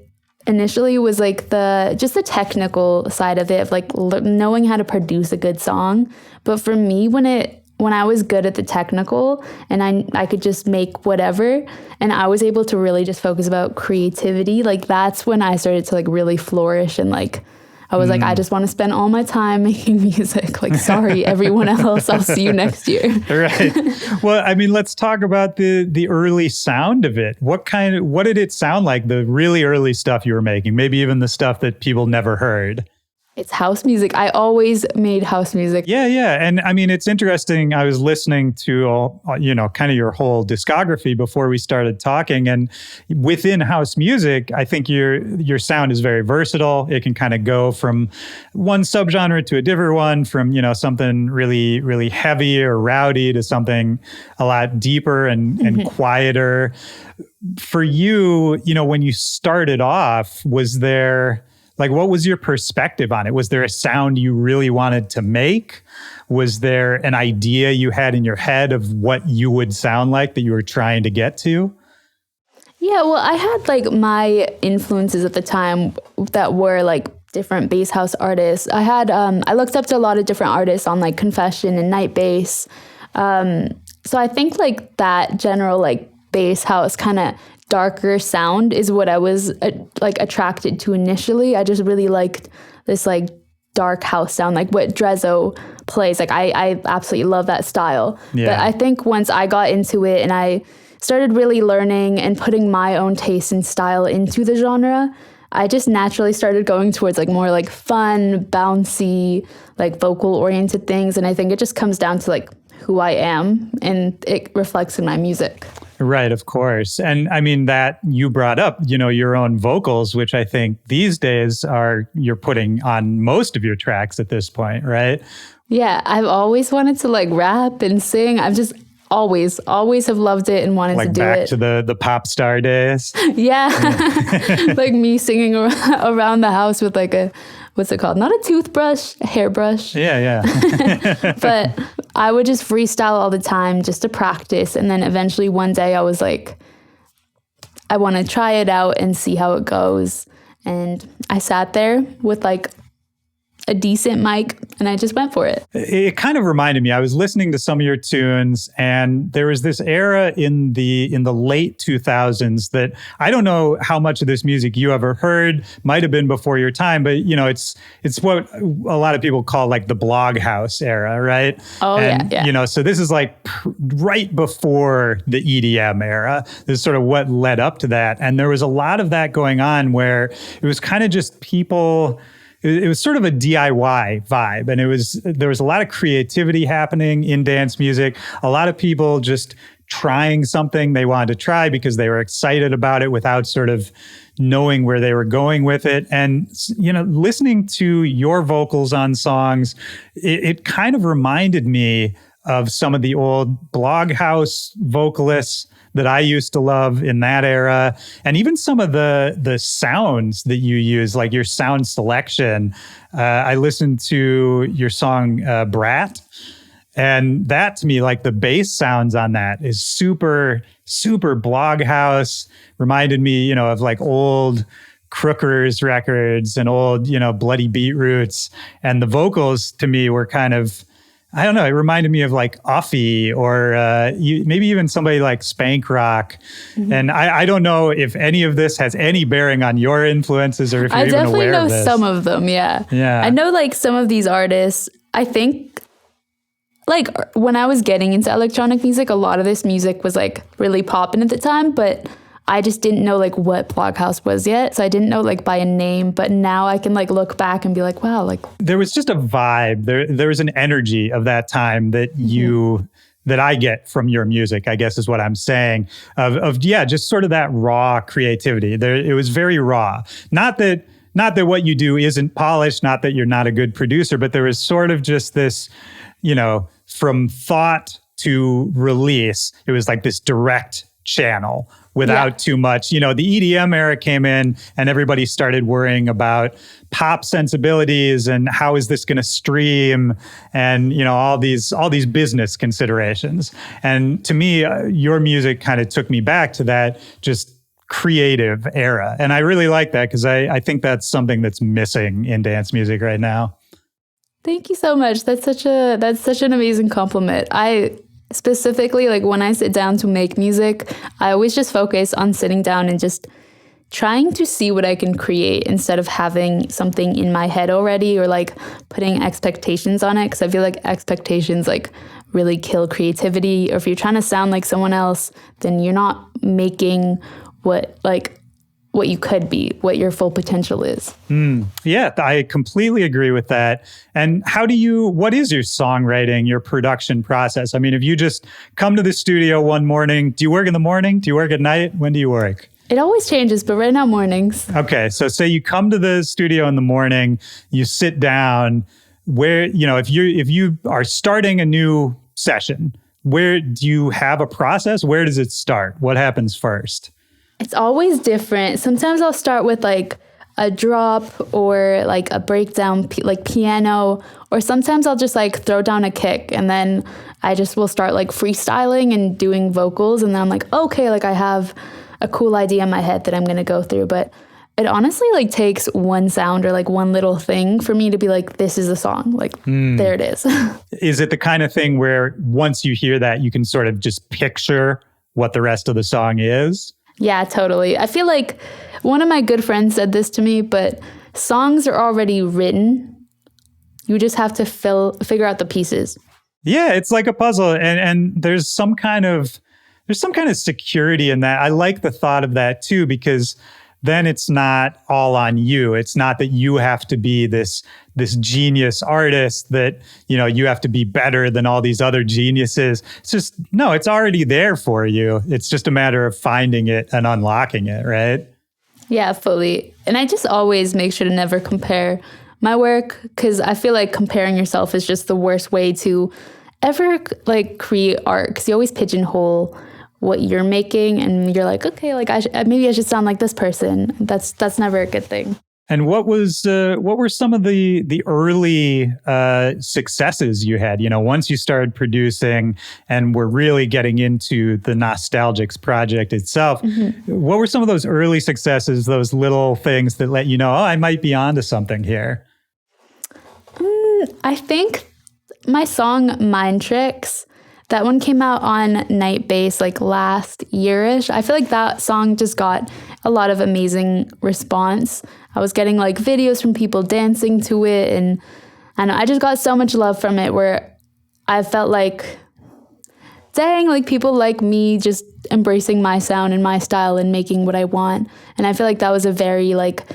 initially was like the technical side of it, of like knowing how to produce a good song. But for me, when I was good at the technical and I could just make whatever, and I was able to really just focus about creativity, like that's when I started to like really flourish, and like I was like, I just want to spend all my time making music. Like, sorry, everyone else, I'll see you next year. Right. Well, I mean, let's talk about the early sound of it. What did it sound like, the really early stuff you were making? Maybe even the stuff that people never heard. It's house music. I always made house music. Yeah. And I mean, it's interesting. I was listening to, kind of your whole discography before we started talking. And within house music, I think your sound is very versatile. It can kind of go from one subgenre to a different one, from, something really, really heavy or rowdy to something a lot deeper and quieter. For you, when you started off, was there... like, what was your perspective on it? Was there a sound you really wanted to make? Was there an idea you had in your head of what you would sound like that you were trying to get to? Yeah, well, I had like my influences at the time that were like different bass house artists. I looked up to a lot of different artists on like Confession and Night Bass. So I think like that general like bass house kind of darker sound is what I was like attracted to initially. I just really liked this like dark house sound, like what Drezzo plays. Like I absolutely love that style. Yeah. But I think once I got into it and I started really learning and putting my own taste and style into the genre, I just naturally started going towards like more like fun, bouncy, like vocal oriented things. And I think it just comes down to like who I am, and it reflects in my music. Right, of course. And I mean, that you brought up, your own vocals, which I think these days you're putting on most of your tracks at this point, right? Yeah, I've always wanted to like rap and sing. I've just always have loved it and wanted to do it. Like back to the pop star days? Yeah. Like me singing around the house with like what's it called? Not a toothbrush, a hairbrush. Yeah. But I would just freestyle all the time just to practice. And then eventually one day I was like, I want to try it out and see how it goes. And I sat there with like a decent mic and I just went for it. It kind of reminded me, I was listening to some of your tunes, and there was this era in the late 2000s that I don't know how much of this music you ever heard, might have been before your time, but it's what a lot of people call like the blog house era, right? Oh, and, yeah. So this is like right before the EDM era. This is sort of what led up to that. And there was a lot of that going on where it was kind of just people... It was sort of a DIY vibe, and there was a lot of creativity happening in dance music. A lot of people just trying something they wanted to try because they were excited about it without sort of knowing where they were going with it. And, listening to your vocals on songs, it kind of reminded me of some of the old blog house vocalists that I used to love in that era. And even some of the sounds that you use, like your sound selection. I listened to your song, Brat. And that, to me, like the bass sounds on that is super, super blog house. Reminded me, of like old Crookers records and old, Bloody Beetroots. And the vocals, to me, were kind of... I don't know. It reminded me of like Uffy or maybe even somebody like Spank Rock. Mm-hmm. And I don't know if any of this has any bearing on your influences or if you're even aware of this. I definitely know some of them, yeah. Yeah. I know like some of these artists, I think like when I was getting into electronic music, a lot of this music was like really popping at the time, but I just didn't know like what Bloghouse was yet. So I didn't know like by a name, but now I can like look back and be like, wow, like there was just a vibe. There was an energy of that time that that I get from your music, I guess is what I'm saying, of just sort of that raw creativity. It was very raw. Not that what you do isn't polished, not that you're not a good producer, but there was sort of just this, from thought to release, it was like this direct channel without too much. The EDM era came in and everybody started worrying about pop sensibilities and how is this going to stream and, all these business considerations. And to me, your music kind of took me back to that just creative era. And I really like that because I think that's something that's missing in dance music right now. Thank you so much. That's such an amazing compliment. I specifically, like when I sit down to make music, I always just focus on sitting down and just trying to see what I can create instead of having something in my head already or like putting expectations on it. Because I feel like expectations like really kill creativity. Or if you're trying to sound like someone else, then you're not making what you could be, what your full potential is. Yeah, I completely agree with that. And what is your songwriting, your production process? I mean, if you just come to the studio one morning, do you work in the morning? Do you work at night? When do you work? It always changes, but right now mornings. Okay, so say you come to the studio in the morning, you sit down, where, if you are starting a new session, where do you have a process? Where does it start? What happens first? It's always different. Sometimes I'll start with like a drop or like a breakdown, like piano, or sometimes I'll just like throw down a kick and then I just will start like freestyling and doing vocals. And then I'm like, okay, like I have a cool idea in my head that I'm going to go through. But it honestly like takes one sound or like one little thing for me to be like, this is a song. Like, there it is. Is it the kind of thing where once you hear that, you can sort of just picture what the rest of the song is? Yeah, totally. I feel like one of my good friends said this to me, but songs are already written. You just have to figure out the pieces. Yeah, it's like a puzzle. And there's some kind of security in that. I like the thought of that too, because then it's not all on you. It's not that you have to be this genius artist, that, you have to be better than all these other geniuses. It's just, no, it's already there for you. It's just a matter of finding it and unlocking it, right? Yeah, fully. And I just always make sure to never compare my work, because I feel like comparing yourself is just the worst way to ever like create art, because you always pigeonhole what you're making and you're like, okay, like maybe I should sound like this person. That's never a good thing. And what were some of the early successes you had? Once you started producing and were really getting into the Nostalgix project itself, what were some of those early successes, those little things that let you know, oh, I might be onto something here? I think my song Mind Tricks, that one came out on Night Bass like last year-ish. I feel like that song just got a lot of amazing response. I was getting like videos from people dancing to it, and I just got so much love from it, where I felt like, dang, like people like me just embracing my sound and my style and making what I want. And I feel like that was a very like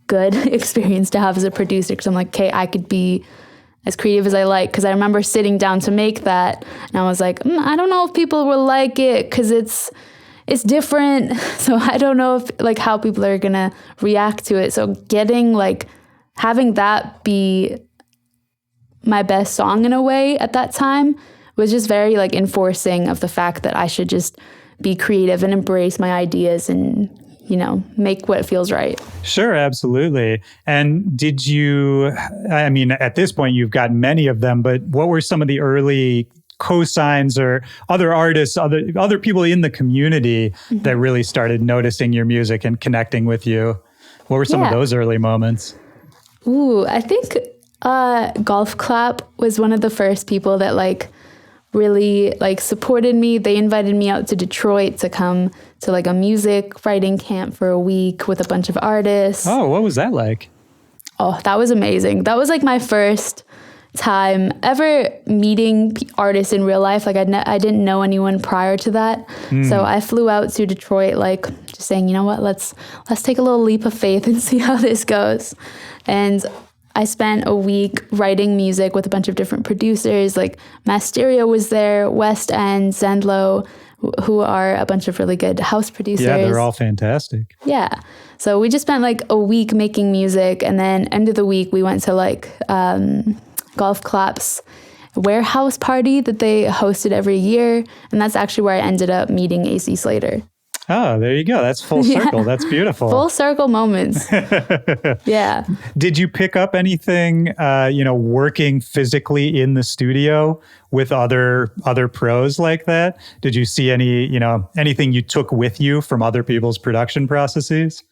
good experience to have as a producer, because I'm like, okay, I could be as creative as I like. Because I remember sitting down to make that and I was like, I don't know if people will like it, because it's different. So I don't know if like how people are gonna react to it. So having that be my best song in a way at that time was just very like enforcing of the fact that I should just be creative and embrace my ideas and, make what feels right. Sure, absolutely. And at this point, you've got many of them, but what were some of the early cosigns or other artists, other people in the community that really started noticing your music and connecting with you? What were some of those early moments? Ooh, I think Golf Clap was one of the first people that like really like supported me. They invited me out to Detroit to come to like a music writing camp for a week with a bunch of artists. Oh, what was that like? Oh, that was amazing. That was like my first time ever meeting artists in real life. Like I didn't know anyone prior to that. So I flew out to Detroit, like just saying, you know what, let's take a little leap of faith and see how this goes. And I spent a week writing music with a bunch of different producers. Like Masterio was there, West End, Zendlo, who are a bunch of really good house producers. Yeah, they're all fantastic. Yeah. So we just spent like a week making music, and then end of the week we went to like Golf Clap's warehouse party that they hosted every year. And that's actually where I ended up meeting AC Slater. Oh, there you go. That's full circle. That's beautiful. Full circle moments. Yeah. Did you pick up anything, working physically in the studio with other pros like that? Did you see anything you took with you from other people's production processes?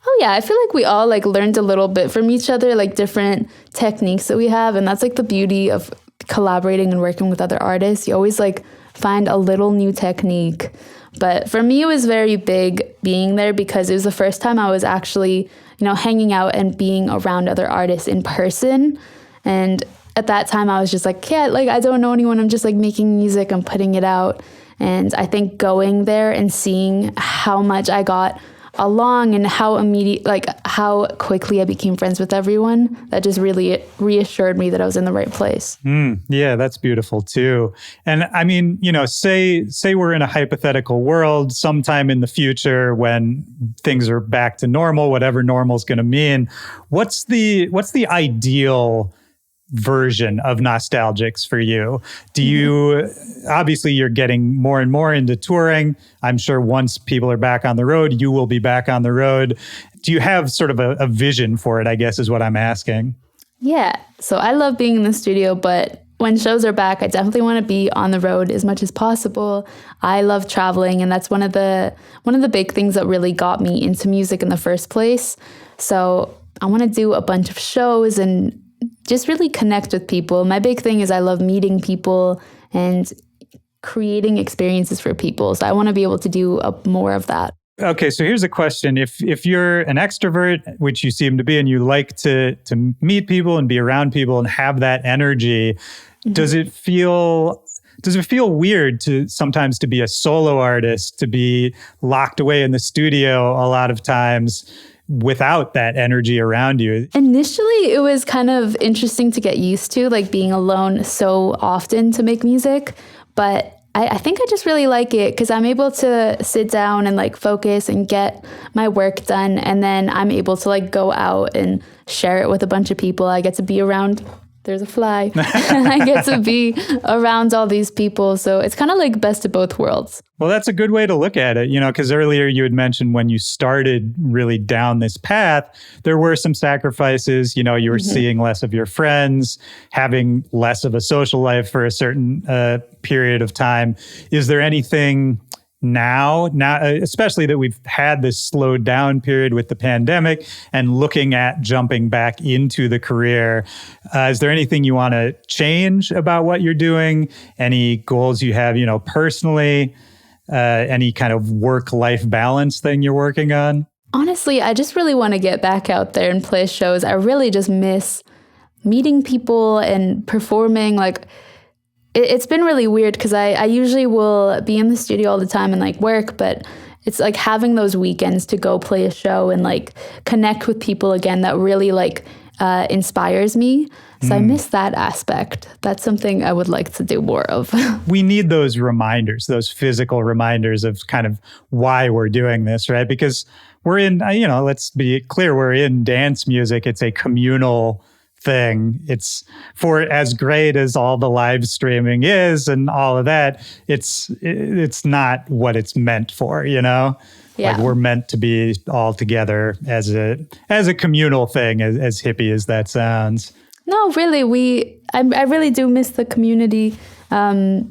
Oh yeah, I feel like we all like learned a little bit from each other, like different techniques that we have. And that's like the beauty of collaborating and working with other artists. You always like find a little new technique. But for me, it was very big being there because it was the first time I was actually, hanging out and being around other artists in person. And at that time, I was just like, yeah, like I don't know anyone. I'm just like making music. I'm putting it out. And I think going there and seeing how much I got along and how quickly I became friends with everyone, that just really reassured me that I was in the right place. Yeah, that's beautiful too. And I mean, say we're in a hypothetical world sometime in the future when things are back to normal, whatever normal is going to mean. What's the ideal version of Nostalgix for you? Do you, obviously you're getting more and more into touring. I'm sure once people are back on the road, you will be back on the road. Do you have sort of a vision for it, I guess is what I'm asking? Yeah. So I love being in the studio, but when shows are back, I definitely want to be on the road as much as possible. I love traveling, and that's one of the big things that really got me into music in the first place. So I want to do a bunch of shows and just really connect with people. My big thing is I love meeting people and creating experiences for people. So I want to be able to do more of that. Okay, so here's a question. If you're an extrovert, which you seem to be, and you like to meet people and be around people and have that energy, does it feel weird to sometimes to be a solo artist, to be locked away in the studio a lot of times without that energy around you? Initially, it was kind of interesting to get used to, like being alone so often to make music. But I think I just really like it because I'm able to sit down and like focus and get my work done. And then I'm able to like go out and share it with a bunch of people. I get to be around. There's a fly. And I get to be around all these people. So it's kind of like best of both worlds. Well, that's a good way to look at it, because earlier you had mentioned when you started really down this path, there were some sacrifices. You were seeing less of your friends, having less of a social life for a certain period of time. Is there anything now, especially that we've had this slowed down period with the pandemic and looking at jumping back into the career, is there anything you want to change about what you're doing? Any goals you have, personally, any kind of work-life balance thing you're working on? Honestly, I just really want to get back out there and play shows. I really just miss meeting people and performing. Like, it's been really weird because I usually will be in the studio all the time and like work, but it's like having those weekends to go play a show and like connect with people again that really like inspires me. So I miss that aspect. That's something I would like to do more of. We need those reminders, those physical reminders of kind of why we're doing this, right? Because we're in, let's be clear, we're in dance music. It's a communal thing. It's, for as great as all the live streaming is and all of that, it's not what it's meant for, Yeah. Like we're meant to be all together as a communal thing, as hippie as that sounds. No, really, I really do miss the community. I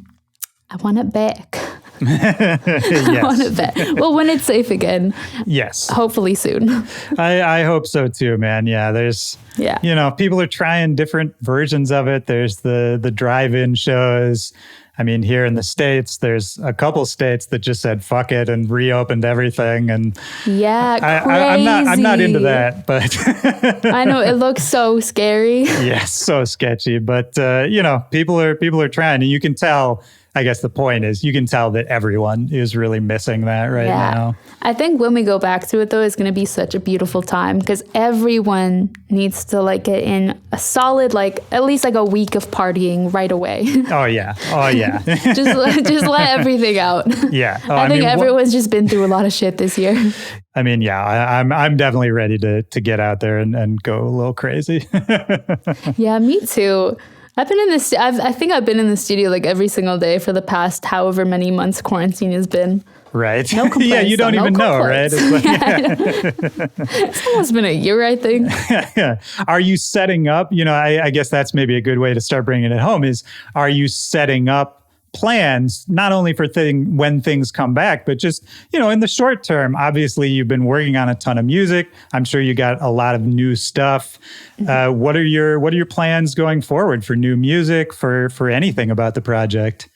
want it back. Yes. I want it back. Well, when it's safe again. Yes. Hopefully soon. I hope so too, man. Yeah, people are trying different versions of it. There's the drive-in shows. I mean, here in the States, there's a couple states that just said fuck it and reopened everything. And yeah, I'm not into that, but I know it looks so scary. Yes, so sketchy. But people are trying, and you can tell. I guess the point is you can tell that everyone is really missing that right now. I think when we go back to it, though, it's going to be such a beautiful time because everyone needs to like get in a solid, like at least like a week of partying right away. Oh, yeah. just let everything out. Yeah. I think everyone's just been through a lot of shit this year. I mean, yeah, I'm definitely ready to get out there and go a little crazy. Yeah, me too. I've been in this. I think I've been in the studio like every single day for the past however many months quarantine has been. Right. No complaints. Yeah, you don't no even know, right? complaints. It's like, It's almost been a year, I think. Are you setting up, I guess that's maybe a good way to start bringing it home is, are you setting up plans, not only for when things come back, but just, in the short term? Obviously, you've been working on a ton of music. I'm sure you got a lot of new stuff. What are your plans going forward for new music, for anything about the project?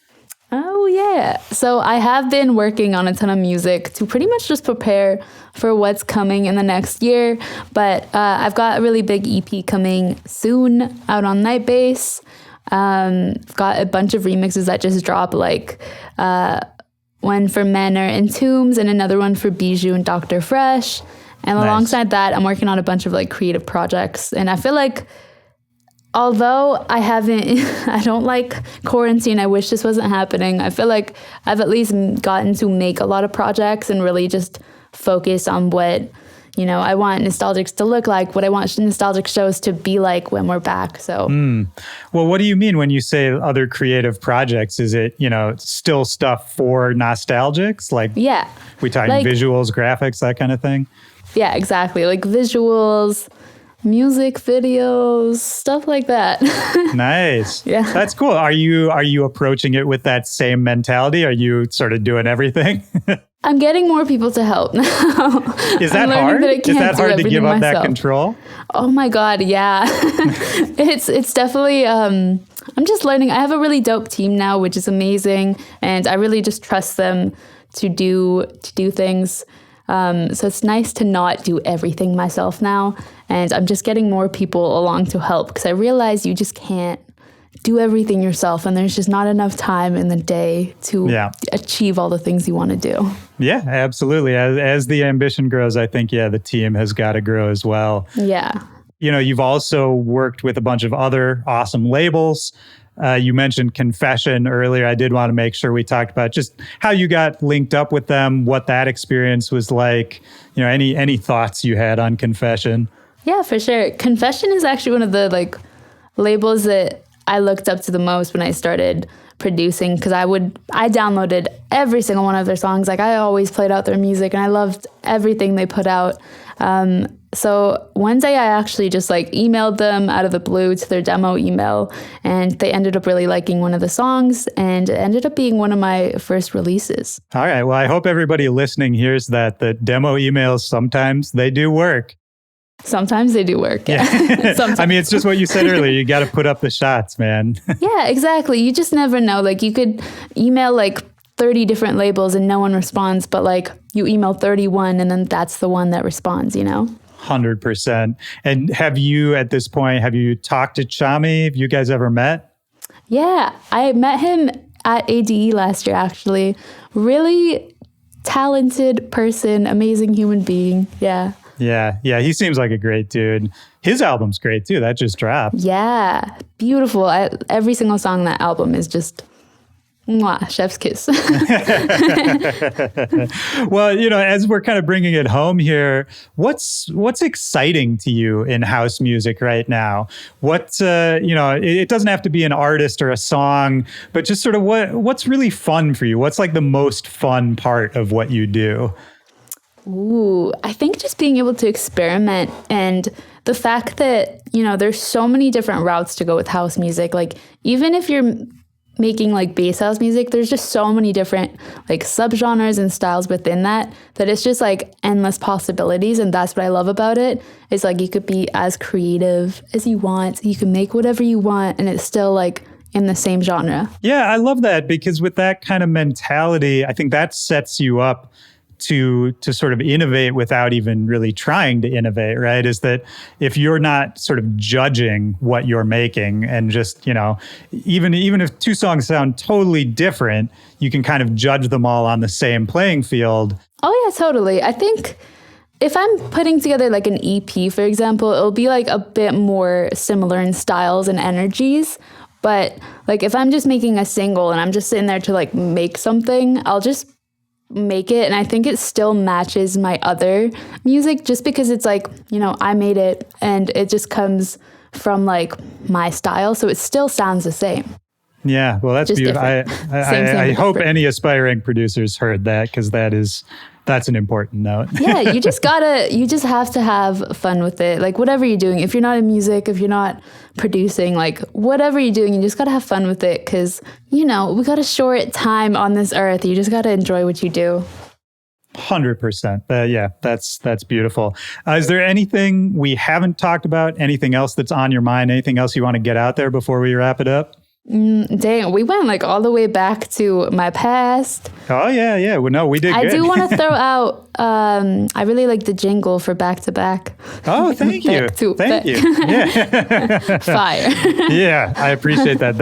Oh, yeah. So I have been working on a ton of music to pretty much just prepare for what's coming in the next year. But I've got a really big EP coming soon out on Nightbase. I've got a bunch of remixes that just drop, like one for Manor and Tombs and another one for Bijou and Dr. Fresh. And alongside that, I'm working on a bunch of like creative projects. And I feel like although I don't like quarantine, I wish this wasn't happening. I feel like I've at least gotten to make a lot of projects and really just focus on what, I want Nostalgix to look like, what I want Nostalgix shows to be like when we're back. So, Well, what do you mean when you say other creative projects? Is it, still stuff for Nostalgix? Like, yeah, we talking like, visuals, graphics, that kind of thing? Yeah, exactly. Like visuals, music videos, stuff like that. Nice. Yeah. That's cool. Are you approaching it with that same mentality? Are you sort of doing everything? I'm getting more people to help now. Is that hard? Is that hard to give up that control? Oh my God, yeah. It's definitely I'm just learning. I have a really dope team now, which is amazing, and I really just trust them to do things. So it's nice to not do everything myself now. And I'm just getting more people along to help because I realize you just can't do everything yourself. And there's just not enough time in the day to achieve all the things you want to do. Yeah, absolutely. As the ambition grows, I think, the team has got to grow as well. Yeah. You've also worked with a bunch of other awesome labels. You mentioned Confession earlier. I did want to make sure we talked about just how you got linked up with them, what that experience was like. Any thoughts you had on Confession? Yeah, for sure. Confession is actually one of the labels that I looked up to the most when I started producing, because I downloaded every single one of their songs. Like I always played out their music and I loved everything they put out. So one day I actually just emailed them out of the blue to their demo email, and they ended up really liking one of the songs, and it ended up being one of my first releases. All right. Well, I hope everybody listening hears that the demo emails, sometimes they do work. Sometimes they do work. Yeah. I mean, it's just what you said earlier. You got to put up the shots, man. Yeah, exactly. You just never know. You could email 30 different labels and no one responds, but you email 31 and then that's the one that responds, 100%. And have you talked to Chami? Have you guys ever met? Yeah, I met him at ADE last year, actually. Really talented person, amazing human being. Yeah. Yeah. He seems like a great dude. His album's great too. That just dropped. Yeah. Beautiful. Every single song on that album is just mwah, chef's kiss. Well, as we're kind of bringing it home here, what's exciting to you in house music right now? It doesn't have to be an artist or a song, but just sort of what's really fun for you? What's the most fun part of what you do? Ooh, I think just being able to experiment, and the fact that, there's so many different routes to go with house music. Even if you're making bass house music, there's just so many different subgenres and styles within that it's just endless possibilities. And that's what I love about it, is you could be as creative as you want. You can make whatever you want and it's still in the same genre. Yeah, I love that, because with that kind of mentality, I think that sets you up to sort of innovate without even really trying to innovate, right? Is that if you're not sort of judging what you're making and just, even if two songs sound totally different, you can kind of judge them all on the same playing field. Oh yeah, totally. I think if I'm putting together an EP, for example, it'll be a bit more similar in styles and energies. But if I'm just making a single and I'm just sitting there to make something, I'll just make it, and I think it still matches my other music, just because it's I made it and it just comes from my style, so it still sounds the same. Yeah, well, that's Just beautiful. different. I Same, hope different. any aspiring producers heard that, because that's an important note. Yeah, you just have to have fun with it. Like whatever you're doing, if you're not in music, if you're not producing, like whatever you're doing, you just gotta have fun with it, because we got a short time on this earth. You just gotta enjoy what you do. 100%. Yeah, that's beautiful. Is there anything we haven't talked about? Anything else that's on your mind? Anything else you want to get out there before we wrap it up? Dang, we went like all the way back to my past. Oh, yeah. Well, no, we did I good. do want to throw out, I really like the jingle for Back to Back. Oh, thank you. Thank you. Yeah. Fire. Yeah, I appreciate that.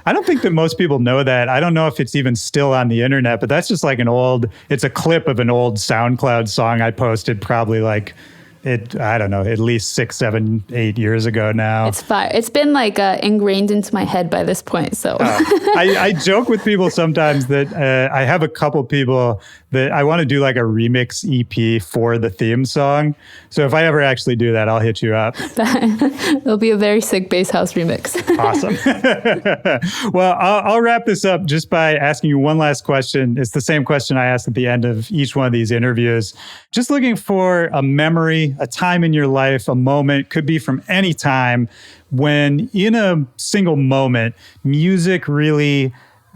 I don't think that most people know that. I don't know if it's even still on the internet, but that's just like it's a clip of an old SoundCloud song I posted probably like, I don't know, at least 6, 7, 8 years ago now. It's fire. It's been like ingrained into my head by this point. So I joke with people sometimes that I have a couple people that I want to do like a remix EP for the theme song. So if I ever actually do that, I'll hit you up. It'll be a very sick bass house remix. Awesome. Well, I'll wrap this up just by asking you one last question. It's the same question I ask at the end of each one of these interviews. Just looking for a memory, a time in your life, a moment, could be from any time, when in a single moment, music really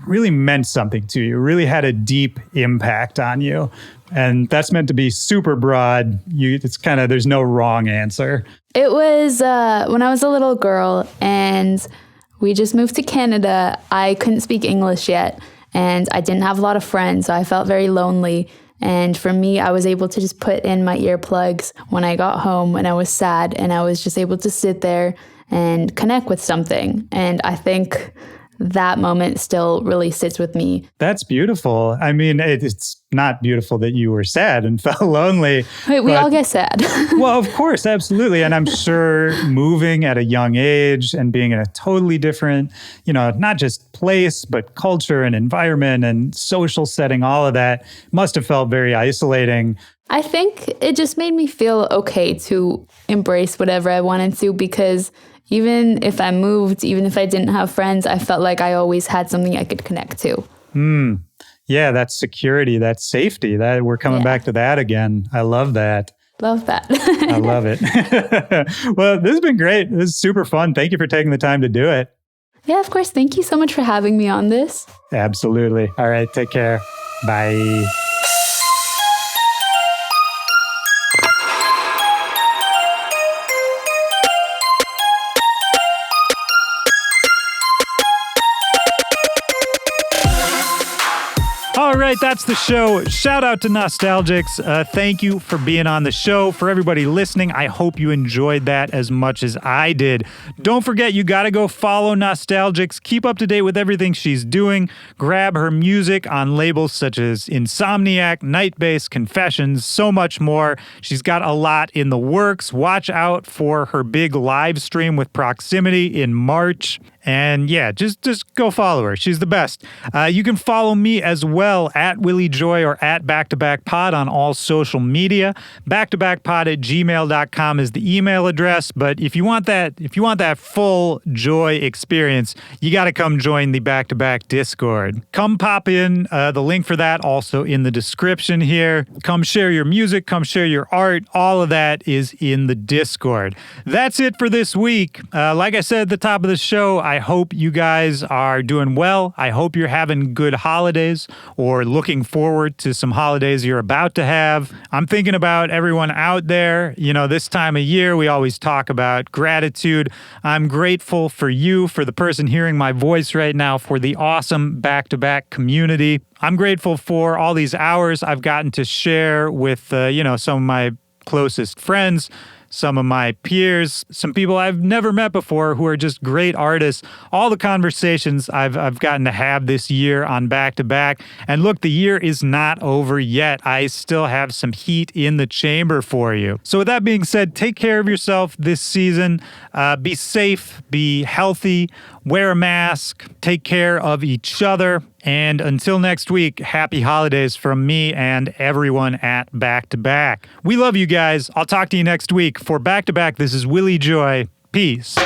meant something to you, really had a deep impact on you. And that's meant to be super broad. There's no wrong answer. It was when I was a little girl and we just moved to Canada. I couldn't speak English yet and I didn't have a lot of friends, so I felt very lonely. And for me, I was able to just put in my earplugs when I got home when I was sad, and I was just able to sit there and connect with something. And I think that moment still really sits with me. That's beautiful. I mean, it's not beautiful that you were sad and felt lonely. Wait, we all get sad. Well, of course, absolutely. And I'm sure moving at a young age and being in a totally different, not just place, but culture and environment and social setting, all of that must have felt very isolating. I think it just made me feel okay to embrace whatever I wanted to, because even if I moved, even if I didn't have friends, I felt like I always had something I could connect to. Yeah, that's security, that's safety. That we're coming back to that again. I love that. Love that. I love it. Well, this has been great. This is super fun. Thank you for taking the time to do it. Yeah, of course. Thank you so much for having me on this. Absolutely. All right, take care. Bye. All right, that's the show. Shout out to Nostalgix. Thank you for being on the show. For everybody listening, I hope you enjoyed that as much as I did. Don't forget, you got to go follow Nostalgix. Keep up to date with everything she's doing. Grab her music on labels such as Insomniac, Nightbase, Confessions, so much more. She's got a lot in the works. Watch out for her big live stream with Proximity in March. And yeah, just go follow her. She's the best. You can follow me as well at Willy Joy or at BackToBackPod on all social media. BackToBackPod@gmail.com is the email address. But if you want that full Joy experience, you got to come join the Back to Back Discord. Come pop in. The link for that also in the description here. Come share your music. Come share your art. All of that is in the Discord. That's it for this week. Like I said at the top of the show, I hope you guys are doing well. I hope you're having good holidays or looking forward to some holidays you're about to have. I'm thinking about everyone out there. This time of year, we always talk about gratitude. I'm grateful for you, for the person hearing my voice right now, for the awesome back-to-back community. I'm grateful for all these hours I've gotten to share with, some of my closest friends, some of my peers, some people I've never met before who are just great artists. All the conversations I've gotten to have this year on Back to Back. And look, the year is not over yet. I still have some heat in the chamber for you. So with that being said, take care of yourself this season. Be safe, be healthy, wear a mask, take care of each other. And until next week, happy holidays from me and everyone at Back to Back. We love you guys. I'll talk to you next week. For Back to Back, this is Willy Joy. Peace.